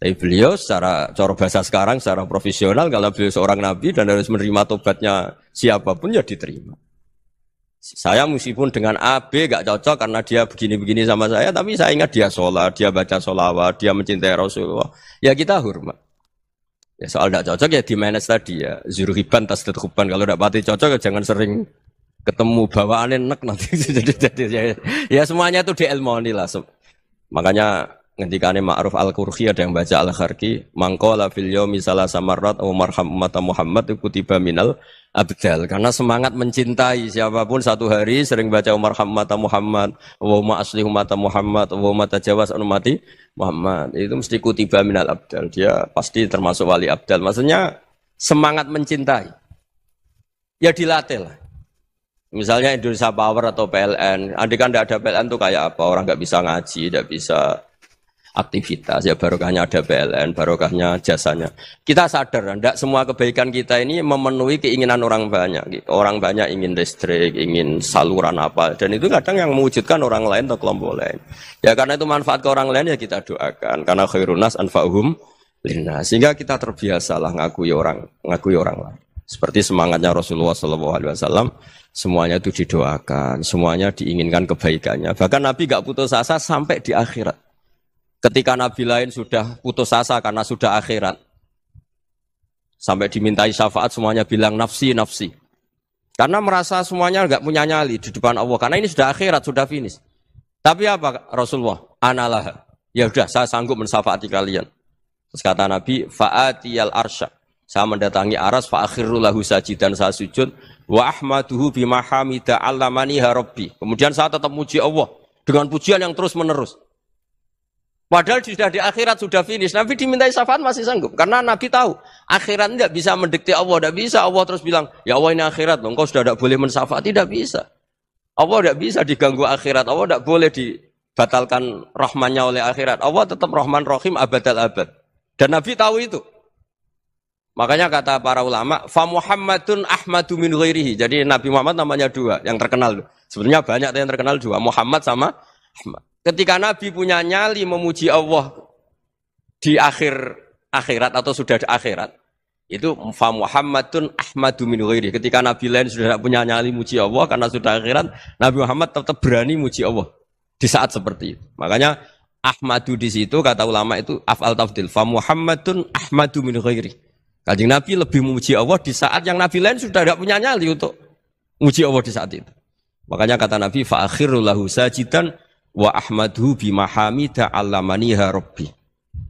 Tapi beliau secara cara bahasa sekarang, secara profesional, kalau beliau seorang nabi dan harus menerima tobatnya siapapun, ya diterima. Saya meskipun dengan A, B gak cocok karena dia begini-begini sama saya, tapi saya ingat dia sholat, dia baca sholawat, dia mencintai Rasulullah. Ya kita hormat. Ya soal tidak cocok ya di manage tadi ya. Zuruhiban tas tetkuban, kalau tidak pati cocok ya jangan sering ketemu bawaannya enak nanti. Jadi ya semuanya itu diilmoni lah. Makanya ngendikane Ma'ruf Al-Qurhi ada yang baca Al-Kharqi, mangqala fil yaumi salasa marrat wa marham ummata Muhammad kutiba minal abdal. Karena semangat mencintai siapapun satu hari sering baca marham ummata Muhammad, wa ma asli ummata Muhammad, wa ma tajawaz an ummati Muhammad. Itu mesti kutiba minal abdal. Dia pasti termasuk wali abdal. Maksudnya semangat mencintai. Ya dilatih lah. Misalnya Indonesia Power atau PLN, andai kan tidak ada PLN itu kayak apa? Orang nggak bisa ngaji, tidak bisa aktivitas. Ya barokahnya ada PLN, barokahnya jasanya. Kita sadar, tidak semua kebaikan kita ini memenuhi keinginan orang banyak. Gitu. Orang banyak ingin listrik, ingin saluran apa, dan itu kadang yang mewujudkan orang lain atau kelompok lain. Ya karena itu manfaat ke orang lain ya kita doakan. Karena khairun nas anfa'uhum linnas. Sehingga kita terbiasalah ngakui orang lain. Seperti semangatnya Rasulullah SAW, semuanya itu didoakan, semuanya diinginkan kebaikannya. Bahkan Nabi gak putus asa sampai di akhirat. Ketika Nabi lain sudah putus asa karena sudah akhirat, sampai dimintai syafaat semuanya bilang nafsi, nafsi. Karena merasa semuanya gak punya nyali di depan Allah. Karena ini sudah akhirat, sudah finish. Tapi apa Rasulullah? Analah. Ya udah, saya sanggup mensyafaati kalian. Terus kata Nabi, fa'atiyal arsya. Saya mendatangi aras fa'akhiru lahu sajidan, saya sujud wa ahmaduhu bima hamida allamani rabbi. Kemudian saya tetap muji Allah. dengan pujian yang terus menerus. Padahal sudah di akhirat, sudah finish. Nabi dimintai syafaat masih sanggup. Karena Nabi tahu, akhirat tidak bisa mendikte Allah. Tidak bisa Allah terus bilang, ya Allah ini akhirat, engkau sudah tidak boleh mensyafaat. Tidak bisa. Allah tidak bisa diganggu akhirat. Allah tidak boleh dibatalkan rahmannya oleh akhirat. Allah tetap Rahman Rahim abadal abad. Dan Nabi tahu itu. Makanya kata para ulama, fa Muhammadun Ahmadu min ghairihi. Jadi Nabi Muhammad namanya dua, yang terkenal. Sebenarnya banyak yang terkenal dua, Muhammad sama Ahmad. Ketika Nabi punya nyali memuji Allah di akhirat atau sudah di akhirat, itu fa Muhammadun Ahmadu min ghairihi. Ketika Nabi lain sudah tidak punya nyali muji Allah karena sudah akhirat, Nabi Muhammad tetap berani muji Allah di saat seperti itu. Makanya Ahmadu di situ kata ulama itu af'al tafdil, fa Muhammadun Ahmadu min ghairihi. Kanjeng Nabi lebih memuji Allah di saat yang Nabi lain sudah tidak punya nyali untuk muji Allah di saat itu. Makanya kata Nabi fa akhiru lahu sajidan wa ahmadhu bimahamida allamaniha rabbi.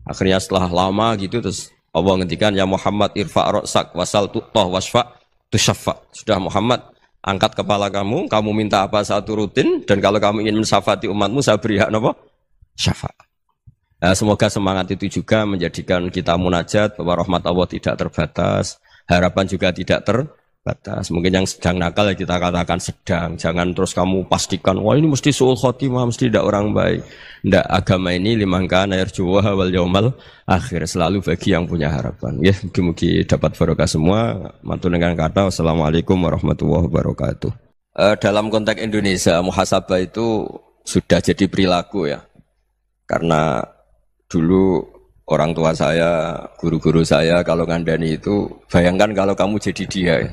Akhirnya setelah lama gitu terus Allah ngendikan ya Muhammad irfa' ra'sak wasal tu'tah wasfa' tusyaffa. Sudah Muhammad, angkat kepala kamu minta apa saya turutin, dan kalau kamu ingin mensyafaati umatmu saya beri hak napa? Syafaat. Nah, semoga semangat itu juga menjadikan kita munajat bahwa rahmat Allah tidak terbatas, harapan juga tidak terbatas. Mungkin yang sedang nakal ya kita katakan sedang. Jangan terus kamu pastikan, wah ini mesti su'ul khotimah, mesti tidak orang baik. Tidak, agama ini liman kana yarjuwaha wal yaumal akhir, selalu bagi yang punya harapan. Ya, mugi-mugi dapat barokah semua. Mantul dengan kata wassalamualaikum warahmatullahi wabarakatuh. Dalam konteks Indonesia, muhasabah itu sudah jadi perilaku ya. Karena dulu orang tua saya, guru-guru saya kalau ngandani itu, bayangkan kalau kamu jadi dia ya.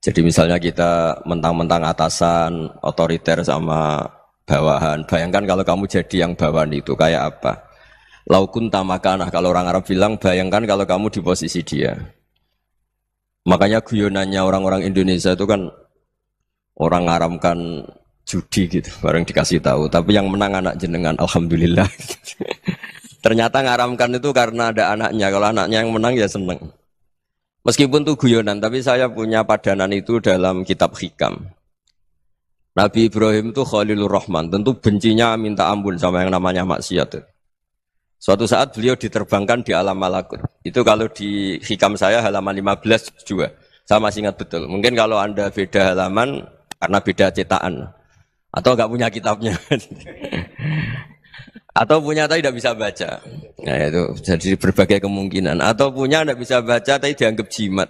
Jadi misalnya kita mentang-mentang atasan, otoriter sama bawahan. Bayangkan kalau kamu jadi yang bawahan itu kayak apa? Laukun tamakanah, kalau orang Arab bilang, bayangkan kalau kamu di posisi dia. Makanya guyonannya orang-orang Indonesia itu kan orang ngaramkan judi gitu, bareng dikasih tahu. Tapi yang menang anak jenengan, alhamdulillah. Ternyata ngaramkan itu karena ada anaknya. Kalau anaknya yang menang ya seneng. Meskipun itu guyonan, tapi saya punya padanan itu dalam kitab Hikam. Nabi Ibrahim itu Khalilur Rahman, tentu bencinya minta ampun sama yang namanya maksiat. Suatu saat beliau diterbangkan di alam malakut. Itu kalau di Hikam saya halaman 15 juga. Saya masih ingat betul. Mungkin kalau Anda beda halaman karena beda cetakan. Atau enggak punya kitabnya. Atau punya tapi tidak bisa baca. Nah itu jadi berbagai kemungkinan. Atau punya tidak bisa baca tapi dianggap jimat.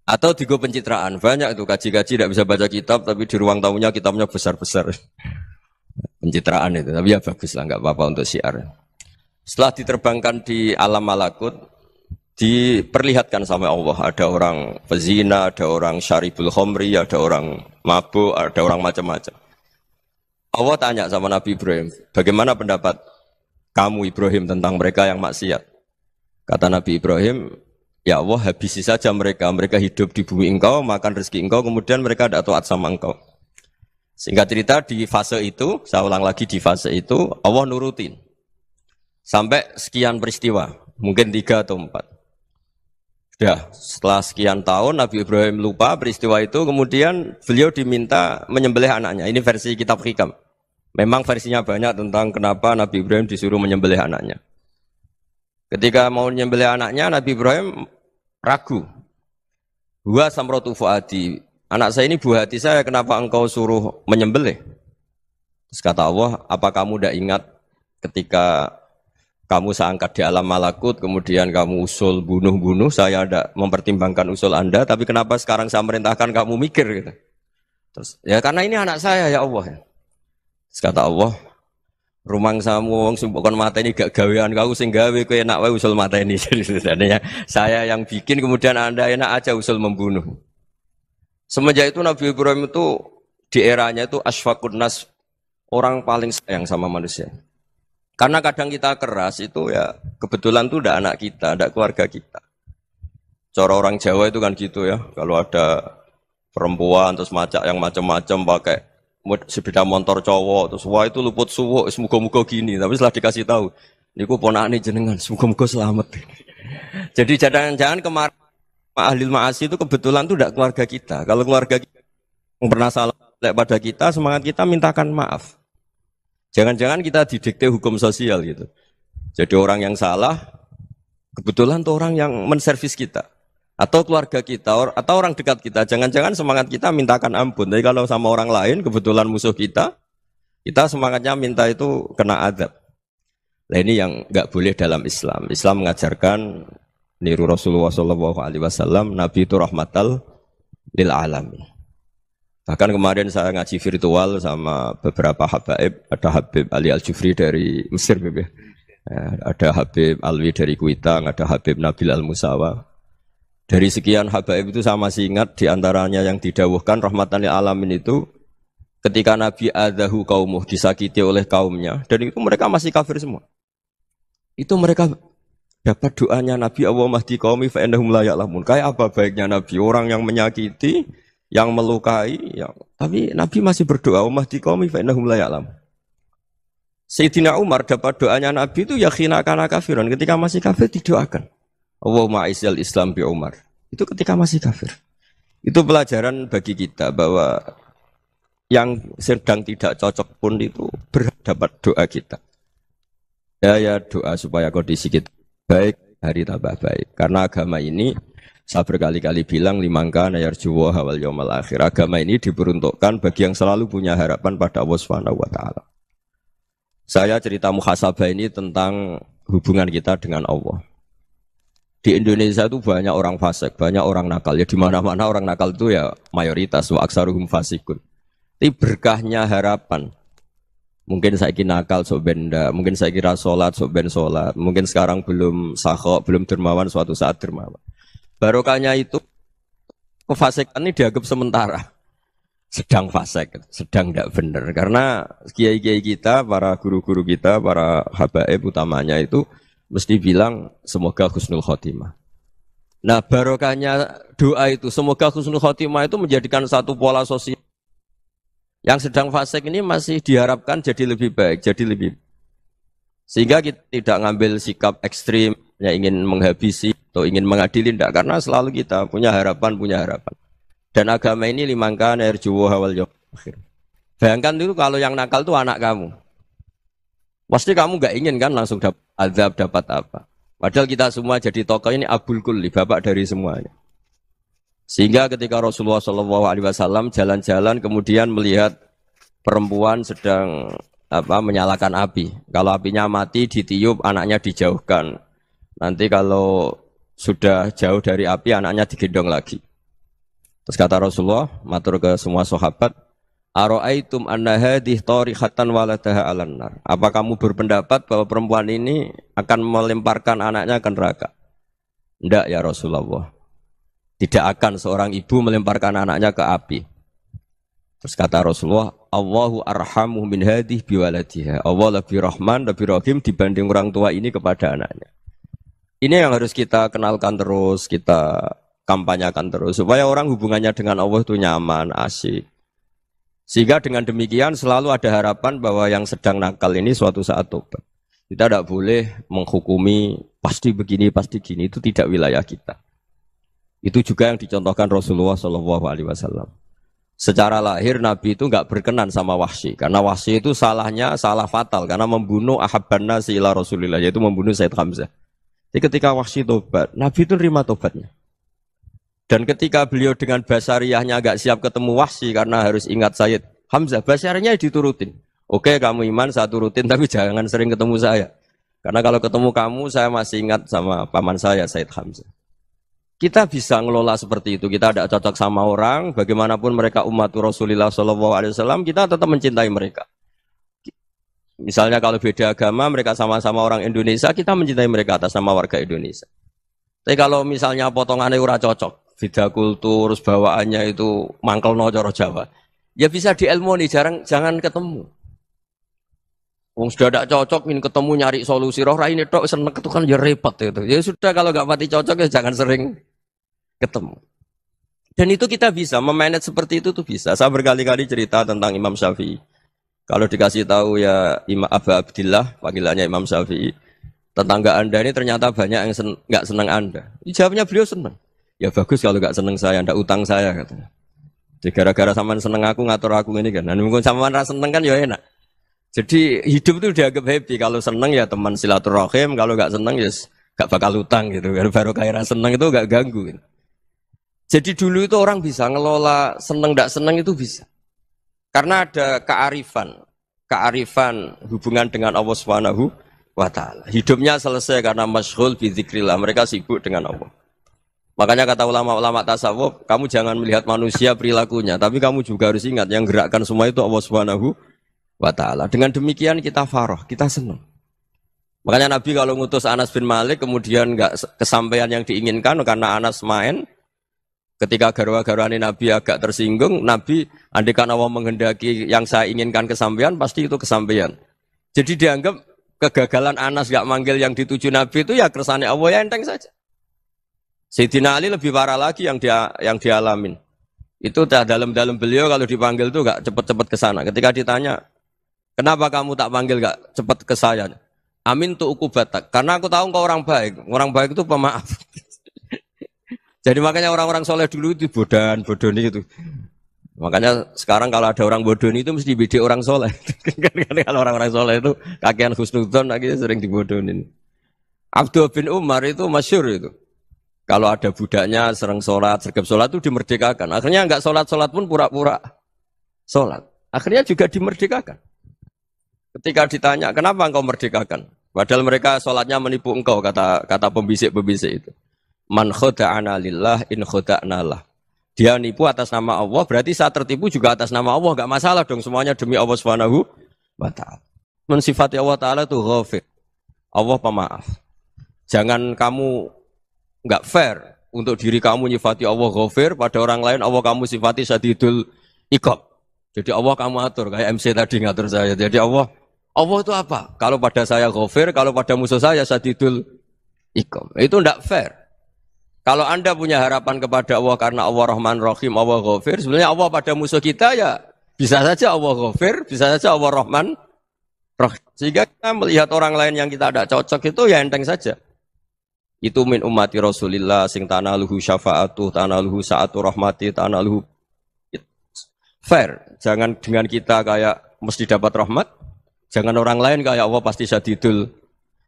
Atau digo pencitraan. Banyak itu kaji-kaji tidak bisa baca kitab tapi di ruang tamunya kitabnya besar-besar. Pencitraan itu. Tapi ya bagus lah, enggak apa-apa untuk syiar. Setelah diterbangkan di alam malakut, diperlihatkan sama Allah. Ada orang pezina, ada orang syaribul khomri, ada orang mabuk, ada orang macam-macam. Allah tanya sama Nabi Ibrahim, bagaimana pendapat kamu Ibrahim tentang mereka yang maksiat? Kata Nabi Ibrahim, ya Allah habisi saja mereka. Mereka hidup di bumi engkau, makan rezeki engkau, kemudian mereka tidak taat sama engkau. Singkat cerita di fase itu, saya ulang lagi di fase itu, Allah nurutin. Sampai sekian peristiwa, mungkin 3 atau 4. Sudah, setelah sekian tahun Nabi Ibrahim lupa peristiwa itu, kemudian beliau diminta menyembelih anaknya. Ini versi kitab Hikam. Memang versinya banyak tentang kenapa Nabi Ibrahim disuruh menyembelih anaknya. Ketika mau menyembelih anaknya, Nabi Ibrahim ragu. Huwa samratu fuadi. Anak saya ini buah hati saya, kenapa engkau suruh menyembelih? Terus kata Allah, apa kamu tidak ingat ketika kamu saya angkat di alam malakut, kemudian kamu usul bunuh-bunuh, saya tidak mempertimbangkan usul Anda, tapi kenapa sekarang saya merintahkan kamu mikir gitu. Terus, ya karena ini anak saya ya Allah. Terus kata Allah, rumang samu wong sumpukon mata ini gak gawean kau sing gawe kowe enak wae usul mata ini. Jadi sebenarnya saya yang bikin, kemudian Anda enak aja usul membunuh. Semenjak itu Nabi Ibrahim itu di eranya itu asfaqun nas, orang paling sayang sama manusia. Karena kadang kita keras itu ya kebetulan itu udah anak kita, ada keluarga kita. Cara orang Jawa itu kan gitu ya. Kalau ada perempuan terus macak yang macam-macam pakai sepeda motor cowok terus wah itu luput suwuk, semoga-moga gini. Tapi setelah dikasih tahu, niku ponakane jenengan, semoga-moga selamat. Jadi jangan-jangan kemarin ahli ma'asi itu kebetulan itu tidak keluarga kita. Kalau keluarga kita yang pernah salah pada kita, semangat kita mintakan maaf. Jangan-jangan kita didikte hukum sosial gitu. Jadi orang yang salah, kebetulan tuh orang yang menservis kita. Atau keluarga kita, atau orang dekat kita. Jangan-jangan semangat kita mintakan ampun. Tapi kalau sama orang lain, kebetulan musuh kita semangatnya minta itu kena adab. Nah ini yang nggak boleh dalam Islam. Islam mengajarkan niru Rasulullah SAW, Nabi itu rahmatal lil alamin. Bahkan kemarin saya ngaji virtual sama beberapa habaib, ada Habib Ali Al-Jufri dari Mesir, ada Habib Alwi dari Kuitang, ada Habib Nabil Al-Musawa. Dari sekian habaib itu saya masih ingat diantaranya yang didawuhkan rahmatan lil alamin itu ketika Nabi adahu kaumuh, disakiti oleh kaumnya, dan itu mereka masih kafir semua. Itu mereka dapat doanya Nabi Allahumma hdi qaumi fa innahum la ya'lamun. Kayak apa baiknya Nabi, orang yang menyakiti, yang melukai, tapi Nabi masih berdoa Allahumma hdi qaumi fa innahum la ya'lamun. Sayyidina Umar dapat doanya Nabi itu yakhina kana kafiran, ketika masih kafir didoakan. Allahumma aizzal Islam bi Umar. Itu ketika masih kafir. Itu pelajaran bagi kita bahwa yang sedang tidak cocok pun itu berdapat doa kita. Ya doa supaya kondisi kita baik, hari tambah baik. Karena agama ini saya berkali-kali bilang limangka nayarjuwa hawal yaumal akhir. Agama ini diperuntukkan bagi yang selalu punya harapan pada Allah Subhanahu wa taala. Saya cerita muhasabah ini tentang hubungan kita dengan Allah. Di Indonesia itu banyak orang fasik, banyak orang nakal. Ya di mana-mana orang nakal itu ya mayoritas wa aksaruhum fasikun. Tapi berkahnya harapan. Mungkin saya kira nakal sok benda, mungkin saya kira sholat sok ben sholat, mungkin sekarang belum sakhok, belum dermawan, suatu saat dermawan. Barokahnya itu kefasikan ini dianggap sementara, sedang fasik, sedang tidak benar. Karena kiai-kiai kita, para guru-guru kita, para habaib utamanya itu mesti bilang semoga husnul khotimah. Nah barokahnya doa itu semoga husnul khotimah itu menjadikan satu pola sosial. Yang sedang fasik ini masih diharapkan jadi lebih baik, jadi lebih. Sehingga kita tidak ngambil sikap ekstrim, yang ingin menghabisi atau ingin mengadili, tidak. Karena selalu kita punya harapan. Dan agama ini limangkan erjuwa hawal yaumil akhir. Bayangkan itu kalau yang nakal itu anak kamu. Pasti kamu nggak ingin kan langsung dapat azab, dapat apa. Padahal kita semua jadi tokoh ini abul kulli, bapak dari semuanya. Sehingga ketika Rasulullah SAW jalan-jalan kemudian melihat perempuan sedang menyalakan api. Kalau apinya mati ditiup, anaknya dijauhkan. Nanti kalau sudah jauh dari api, anaknya digendong lagi. Terus kata Rasulullah, matur ke semua sahabat, Aro'aitum anna hadih tarihatan waladaha alan nar. Apa kamu berpendapat bahwa perempuan ini akan melemparkan anaknya ke neraka? Tidak ya Rasulullah. Tidak akan seorang ibu melemparkan anaknya ke api. Terus kata Rasulullah, Allahu arhamu min hadih biwaladiha. Allah lebih rahman, lebih rahim dibanding orang tua ini kepada anaknya. Ini yang harus kita kenalkan terus, kita kampanyakan terus. Supaya orang hubungannya dengan Allah itu nyaman, asik. Sehingga dengan demikian selalu ada harapan bahwa yang sedang nakal ini suatu saat tobat. Kita tidak boleh menghukumi pasti begini, pasti gini. Itu tidak wilayah kita. Itu juga yang dicontohkan Rasulullah SAW. Secara lahir Nabi itu nggak berkenan sama Wahsy, karena Wahsy itu salahnya salah fatal karena membunuh ahabban nasi ila Rasulillah, yaitu membunuh Sayyid Hamzah. Jadi ketika Wahsy tobat, Nabi itu terima tobatnya. Dan ketika beliau dengan basariyahnya nggak siap ketemu Wahsy karena harus ingat Sayyid Hamzah, basariyahnya diturutin. Oke, kamu iman, saya turutin, tapi jangan sering ketemu saya. Karena kalau ketemu kamu, saya masih ingat sama paman saya Sayyid Hamzah. Kita bisa ngelola seperti itu. Kita tidak cocok sama orang, bagaimanapun mereka umat Rasulullah SAW, kita tetap mencintai mereka. Misalnya kalau beda agama, mereka sama-sama orang Indonesia, kita mencintai mereka atas nama warga Indonesia. Tapi kalau misalnya potongannya ora cocok, beda kultur, bawaannya itu mangkel no coro Jawa, ya bisa diilmoni, jangan ketemu. Wong sudah tidak cocok, ingin ketemu nyari solusi. Roh ini tok seneng itu kan ya repot itu. Ya sudah kalau nggak pati cocok ya jangan sering ketemu. Dan itu kita bisa memanage seperti itu tuh bisa. Saya berkali-kali cerita tentang Imam Syafi'i. Kalau dikasih tahu ya Imam Abu Abdillah, panggilannya Imam Syafi'i, tetangga Anda ini ternyata banyak yang nggak senang Anda. Jawabnya beliau senang. Ya bagus kalau nggak senang saya, ndak utang saya katanya. Jadi gara-gara sampean seneng aku ngatur aku ini kan. Nah, mungkin sampean ra seneng kan ya enak. Jadi hidup itu dianggap happy. Kalau seneng ya teman silaturahim, kalau nggak seneng ya nggak bakal utang gitu. Kalau baru kaya seneng itu nggak ganggu. Gitu. Jadi dulu itu orang bisa ngelola seneng nggak seneng itu bisa. Karena ada kearifan hubungan dengan Allah Subhanahu wa taala. Hidupnya selesai karena masyghul bi dzikrillah. Mereka sibuk dengan Allah. Makanya kata ulama-ulama tasawuf, kamu jangan melihat manusia perilakunya, tapi kamu juga harus ingat yang gerakkan semua itu Allah Subhanahu wa ta'ala. Dengan demikian kita farah, kita senang. Makanya Nabi kalau ngutus Anas bin Malik kemudian enggak kesampaian yang diinginkan karena Anas main, ketika garwa-garwani Nabi agak tersinggung, Nabi andaikan Allah menghendaki yang saya inginkan kesampaian, pasti itu kesampaian. Jadi dianggap kegagalan Anas enggak manggil yang dituju Nabi itu ya kersane Allah, ya enteng saja. Sayyidina Ali lebih parah lagi yang dialamin. Itu dalam beliau kalau dipanggil itu enggak cepat-cepat ke sana. Ketika ditanya, kenapa kamu tak panggil gak cepat ke saya? Amin tuh ukubatak. Karena aku tahu kau orang baik. Orang baik itu pemaaf. Jadi makanya orang-orang soleh dulu itu bodoni itu. Makanya sekarang kalau ada orang bodoni itu mesti bidik orang soleh. Kalau orang-orang soleh itu kakean husnudzon akhirnya sering dibodonin. Abdul bin Umar itu masyhur itu. Kalau ada budaknya sering sholat, sergap sholat itu dimerdekakan. Akhirnya enggak sholat pun pura-pura sholat. Akhirnya juga dimerdekakan. Ketika ditanya, kenapa engkau merdekakan? Padahal mereka sholatnya menipu engkau, kata pembisik-pembisik itu. Man khoda'ana lillah in khoda'na lah. Dia nipu atas nama Allah, berarti saat tertipu juga atas nama Allah. Enggak masalah dong, semuanya demi Allah Subhanahu wa ta'ala. Mensifati Allah Ta'ala itu ghafir. Allah pemaaf. Jangan kamu enggak fair untuk diri kamu nyifati Allah ghafir, pada orang lain Allah kamu sifati syadidul iqab. Jadi Allah kamu atur, kayak MC tadi ngatur saya. Jadi Allah itu apa? Kalau pada saya ghafir, kalau pada musuh saya syadidul iqam. Itu tidak fair. Kalau Anda punya harapan kepada Allah karena Allah Rahman Rahim, Allah ghafir, sebenarnya Allah pada musuh kita ya bisa saja Allah ghafir, bisa saja Allah Rahman Rahim. Sehingga kita melihat orang lain yang kita tidak cocok itu ya enteng saja. Itu min ummati Rasulillah sing tanaluhu syafa'atu, tanaluhu sa'atu rahmati, tanaluhu fair. Jangan dengan kita kayak mesti dapat rahmat. Jangan orang lain kayak Allah pasti syadidul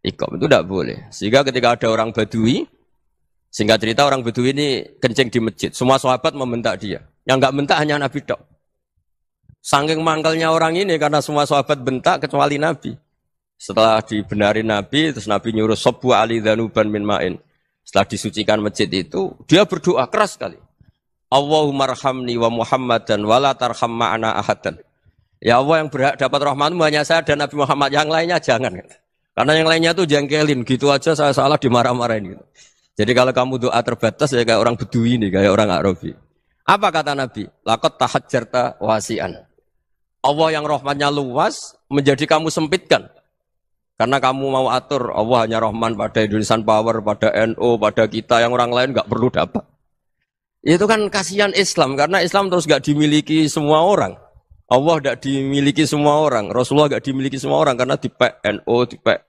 iqam. Itu tidak boleh. Sehingga ketika ada orang Badui, singkat cerita orang Badui ini kencing di masjid. Semua sahabat membentak dia. Yang enggak bentak hanya Nabi tok. Saking mangkelnya orang ini karena semua sahabat bentak kecuali Nabi. Setelah dibenarin Nabi, terus Nabi nyuruh sobbu ali dhanuban min ma'in. Setelah disucikan masjid itu, dia berdoa keras sekali. Allahumma arhamni wa Muhammadan wa la tarham ma'ana ahadan. Ya Allah yang berhak dapat rahmatmu hanya saya dan Nabi Muhammad, yang lainnya jangan. Karena yang lainnya tuh jengkelin, gitu aja saya salah dimarah-marahin gitu. Jadi kalau kamu doa terbatas ya kayak orang Bedui ini, kayak orang Arabi. Apa kata Nabi? Laqad tahajjarta wasi'an. Allah yang rahmatnya luas menjadi kamu sempitkan. Karena kamu mau atur Allah hanya rahman pada Indonesian Power, pada NU, pada kita, yang orang lain enggak perlu dapat. Itu kan kasihan Islam, karena Islam terus enggak dimiliki semua orang. Allah tidak dimiliki semua orang, Rasulullah tidak dimiliki semua orang karena dipek NU, dipek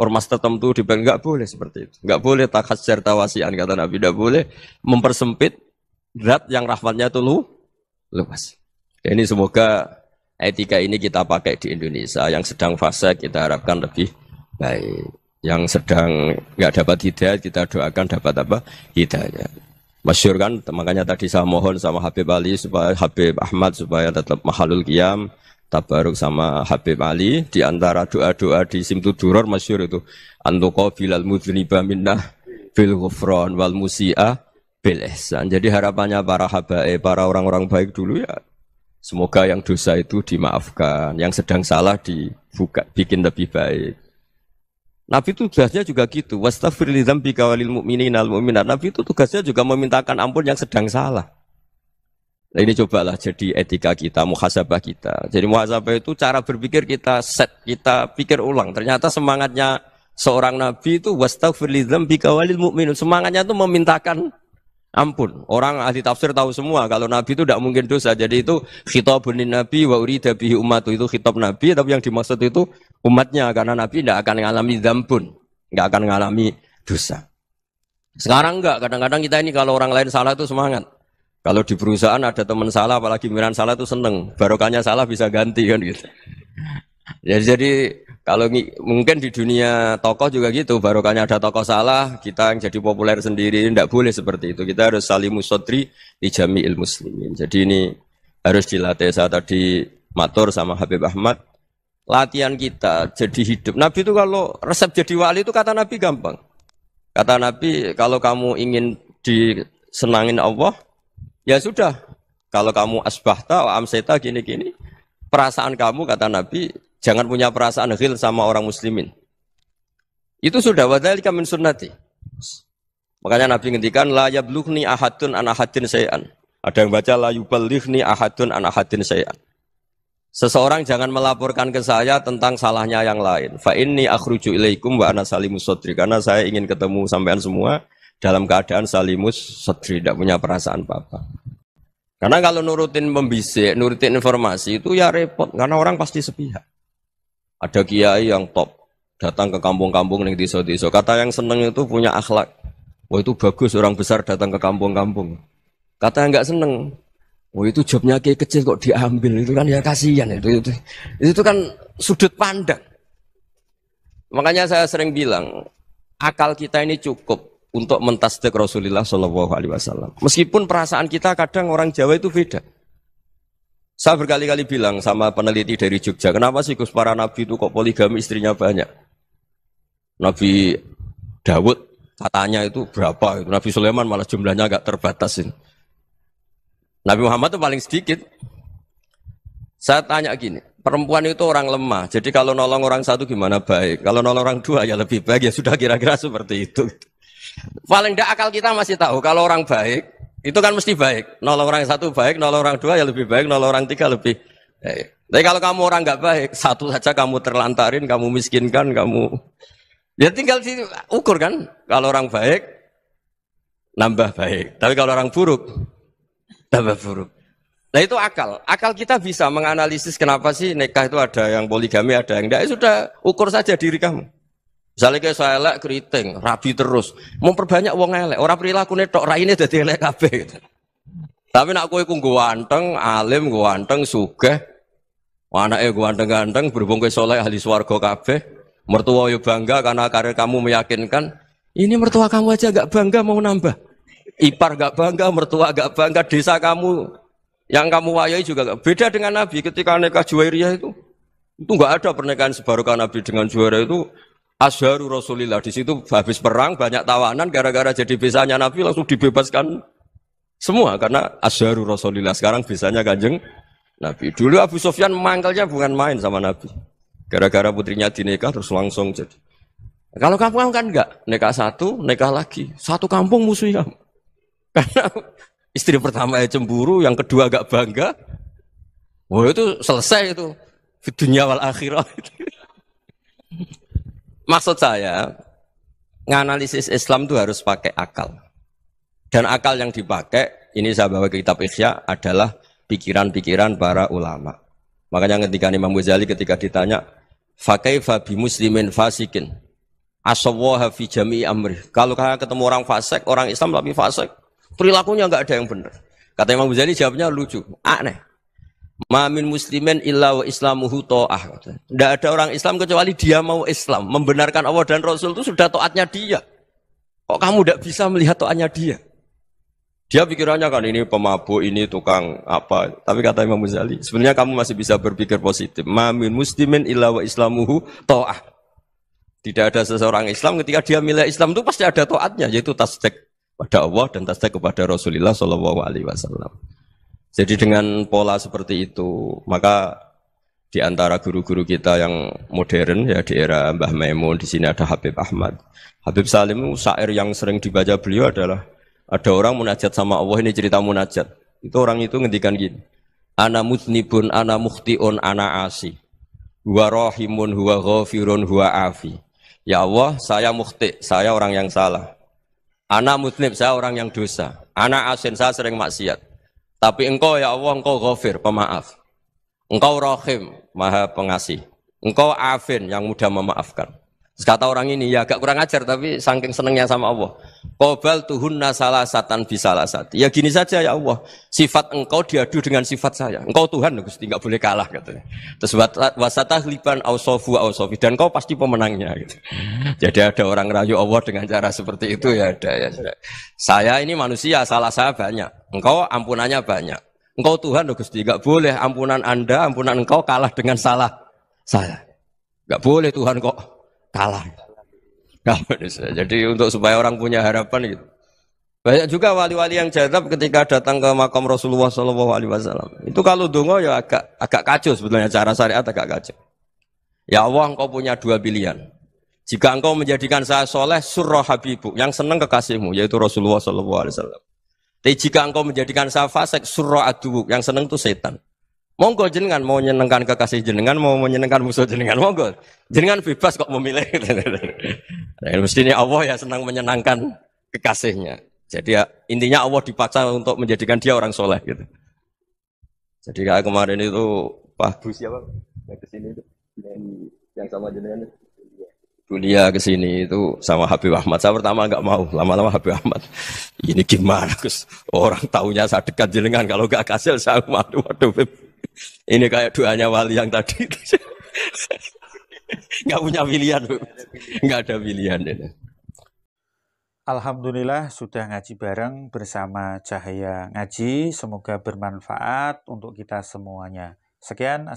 ormas tertentu, dipek enggak boleh seperti itu. Enggak boleh takhasyar tawasian kata Nabi, tidak boleh mempersempit zat yang rahmatnya itu luas. Ini semoga etika ini kita pakai di Indonesia. Yang sedang fase kita harapkan lebih baik. Yang sedang enggak dapat hidayah kita doakan dapat apa? Hidayah. Masyhur kan, makanya tadi saya mohon sama Habib Ali supaya Habib Ahmad supaya tetap mahalul qiyam, tabaruk sama Habib Ali di antara doa-doa di Simtud Duror masyhur itu antuqa bilal mudhniba minnah bil ghufran wal musi'a bil ihsan. Jadi harapannya para habaib, para orang-orang baik dulu ya semoga yang dosa itu dimaafkan, yang sedang salah dibuka, bikin lebih baik. Nabi itu tugasnya juga gitu. Wastaghfir li dzambika walil mu'minina wal mu'minat. Nabi itu tugasnya juga memintakan ampun yang sedang salah. Nah, ini cobalah jadi etika kita, muhasabah kita. Jadi muhasabah itu cara berpikir kita set, kita pikir ulang. Ternyata semangatnya seorang nabi itu wastaghfir li dzambika walil mu'minun. Semangatnya itu memintakan ampun. Orang ahli tafsir tahu semua kalau nabi itu tidak mungkin dosa. Jadi itu khitabun nabi wa urida bihi ummatu, itu khitab nabi, tapi yang dimaksud itu umatnya, karena nabi tidak akan mengalami dzambun, tidak akan mengalami dosa. Sekarang enggak, kadang-kadang kita ini kalau orang lain salah itu semangat. Kalau di perusahaan ada teman salah, apalagi miran salah itu seneng. Barokahnya salah bisa ganti kan gitu. Jadi kalau mungkin di dunia tokoh juga gitu, barokahnya ada tokoh salah, kita yang jadi populer sendiri, tidak boleh seperti itu. Kita harus salimus sodri di jami'il muslimin. Jadi ini harus dilatih. Saya tadi matur sama Habib Ahmad, latihan kita jadi hidup. Nabi itu kalau resep jadi wali itu kata Nabi gampang. Kata Nabi, kalau kamu ingin disenangin Allah, ya sudah. Kalau kamu asbahta, amseta, gini-gini, perasaan kamu, kata Nabi, jangan punya perasaan ghil sama orang muslimin. Itu sudah wadzalika min sunnati. Makanya Nabi ngendikan la yablughni ahadun an ahadin syai'an. Ada yang baca la yuballighni ahadun an ahadin syai'an. Seseorang jangan melaporkan ke saya tentang salahnya yang lain. Fa inni akhruju ilaikum wa ana salimus sadri. Karena saya ingin ketemu sampean semua dalam keadaan salimus sadri, tidak punya perasaan apa-apa. Karena kalau nurutin membisik, nurutin informasi itu ya repot. Karena orang pasti sepihak. Ada kiai yang top, datang ke kampung-kampung ning desa-desa. Kata yang seneng itu punya akhlak. Wah itu bagus orang besar datang ke kampung-kampung. Kata yang enggak seneng, wah itu jobnya kiai kecil kok diambil, itu kan ya kasihan itu kan sudut pandang. Makanya saya sering bilang, akal kita ini cukup untuk mentasdik Rasulullah Shallallahu Alaihi Wasallam. Meskipun perasaan kita kadang orang Jawa itu beda. Saya berkali-kali bilang sama peneliti dari Jogja, kenapa sih Gus para nabi itu kok poligami istrinya banyak? Nabi Dawud katanya itu berapa? Nabi Sulaiman malah jumlahnya agak terbatas ini. Nabi Muhammad itu paling sedikit. Saya tanya gini, perempuan itu orang lemah, jadi kalau nolong orang satu gimana baik? Kalau nolong orang dua ya lebih baik, ya sudah kira-kira seperti itu. Paling tidak akal kita masih tahu, kalau orang baik, itu kan mesti baik. Nolong orang satu baik, nolong orang dua ya lebih baik, nolong orang tiga lebih baik. Tapi kalau kamu orang nggak baik, satu saja kamu terlantarin, kamu miskinkan, kamu... Ya tinggal diukur kan, kalau orang baik, nambah baik. Tapi kalau orang buruk, tambah buruk. Nah itu akal. Akal kita bisa menganalisis kenapa sih nikah itu ada yang poligami, ada yang enggak. Ya sudah, ukur saja diri kamu. Misalnya kayak saya elek keriting, rabi terus, memperbanyak wong elek, orang perilaku netok raine dadi elek kabeh gitu. Tapi nak kowe ku ganteng, alim ganteng, sugih, anake ganteng-ganteng, berhubung kowe saleh ahli swarga kabeh, mertua yo bangga karena karir kamu meyakinkan, ini mertua kamu aja gak bangga mau nambah. Ipar gak bangga, mertua gak bangga, desa kamu yang kamu wayai juga gak. Beda dengan Nabi ketika nikah Juwairiyah itu gak ada pernikahan sebarokah Nabi dengan Juwairiyah itu. Azharu Rasulillah, di situ habis perang banyak tawanan gara-gara jadi besanya Nabi langsung dibebaskan semua karena Azharu Rasulillah. Sekarang besanya Kanjeng Nabi. Dulu Abu Sufyan mangkelnya bukan main sama Nabi. Gara-gara putrinya dinikah terus langsung jadi. Kalau kamu kan enggak, nikah satu, nikah lagi. Satu kampung musuh kamu. Karena istri pertama ya cemburu, yang kedua agak bangga. Wah itu selesai itu. Di dunia wal akhirah. Maksud saya, nganalisis Islam itu harus pakai akal. Dan akal yang dipakai, ini saya bawa ke kitab Ihya, adalah pikiran-pikiran para ulama. Makanya ketika Imam Ghazali ketika ditanya, fakaifa bi muslimin fasikin, asawwaha fi jami'i amri. Kalau kalian ketemu orang fasik, orang Islam tapi fasik, perilakunya enggak ada yang benar. Kata Imam Ghazali jawabnya lucu, aneh. Ma min muslimin illa wa islamuhu ta'ah. Tidak ada orang Islam kecuali dia mau Islam, membenarkan Allah dan Rasul itu sudah taatnya dia. Kok kamu tidak bisa melihat taatnya dia? Dia pikirannya kan ini pemabuk, ini tukang apa. Tapi kata Imam Ghazali, sebenarnya kamu masih bisa berpikir positif. Ma min muslimin illa wa islamuhu ta'ah. Tidak ada seseorang Islam ketika dia milih Islam itu pasti ada taatnya, yaitu tasdik pada Allah dan tasdik kepada Rasulullah sallallahu alaihi wasallam. Jadi dengan pola seperti itu, maka di antara guru-guru kita yang modern ya di era Mbah Maimun, di sini ada Habib Ahmad. Habib Salim syair yang sering dibaca beliau adalah ada orang munajat sama Allah, ini cerita munajat. Itu orang itu ngendikan gini. Ana mutnibun, ana mukhtiun, ana asi. Huwa rahimun, huwa ghafirun, huwa afi. Ya Allah, saya mukhti, saya orang yang salah. Ana mutnib, saya orang yang dosa. Ana asin, saya sering maksiat. Tapi engkau ya Allah, engkau ghafir, pemaaf. Engkau rahim, maha pengasih. Engkau afin, yang mudah memaafkan. Kata orang ini ya agak kurang ajar tapi saking senengnya sama Allah. Qobal tuhunna salasatan bisalasati. Ya gini saja ya Allah. Sifat engkau diadu dengan sifat saya. Engkau Tuhan Gusti, enggak boleh kalah katanya. Terus wasatahliban ausofu ausofi dan kau pasti pemenangnya gitu. Jadi ada orang rayu Allah dengan cara seperti itu ya ada ya. Saya ini manusia, salah saya banyak. Engkau ampunannya banyak. Engkau Tuhan Gusti, enggak boleh ampunan Anda, ampunan engkau kalah dengan salah saya. Enggak boleh Tuhan kok kalah. Jadi untuk supaya orang punya harapan gitu. Banyak juga wali-wali yang jadab ketika datang ke makam Rasulullah SAW. Itu kalau dongo ya agak kacau sebetulnya cara syariat agak kacau. Ya Allah, engkau punya dua pilihan. Jika engkau menjadikan saya soleh, surah habibu, yang senang kekasihmu, yaitu Rasulullah SAW. Tapi jika engkau menjadikan saya fasik, surah adubu, yang senang itu setan. Monggo jenengan mau menyenangkan kekasih jenengan, mau menyenangkan musuh jenengan, monggo. Jenengan bebas kok memilih. Nah, mestinya Allah ya senang menyenangkan kekasihnya. Jadi ya, intinya Allah dipaksa untuk menjadikan dia orang soleh gitu. Jadi kayak kemarin itu Pak Bu siapa yang kesini itu yang sama jenengan Julia kesini itu sama Habib Ahmad. Saya pertama enggak mau, lama-lama Habib Ahmad. Ini gimana Gus? Orang taunya saya dekat jenengan, kalau enggak kasih saya waduh. Ini kayak doanya wali yang tadi. Enggak punya pilihan, Bu. Enggak ada pilihan ini. Alhamdulillah sudah ngaji bareng bersama Cahaya Ngaji. Semoga bermanfaat untuk kita semuanya. Sekian, assalamualaikum.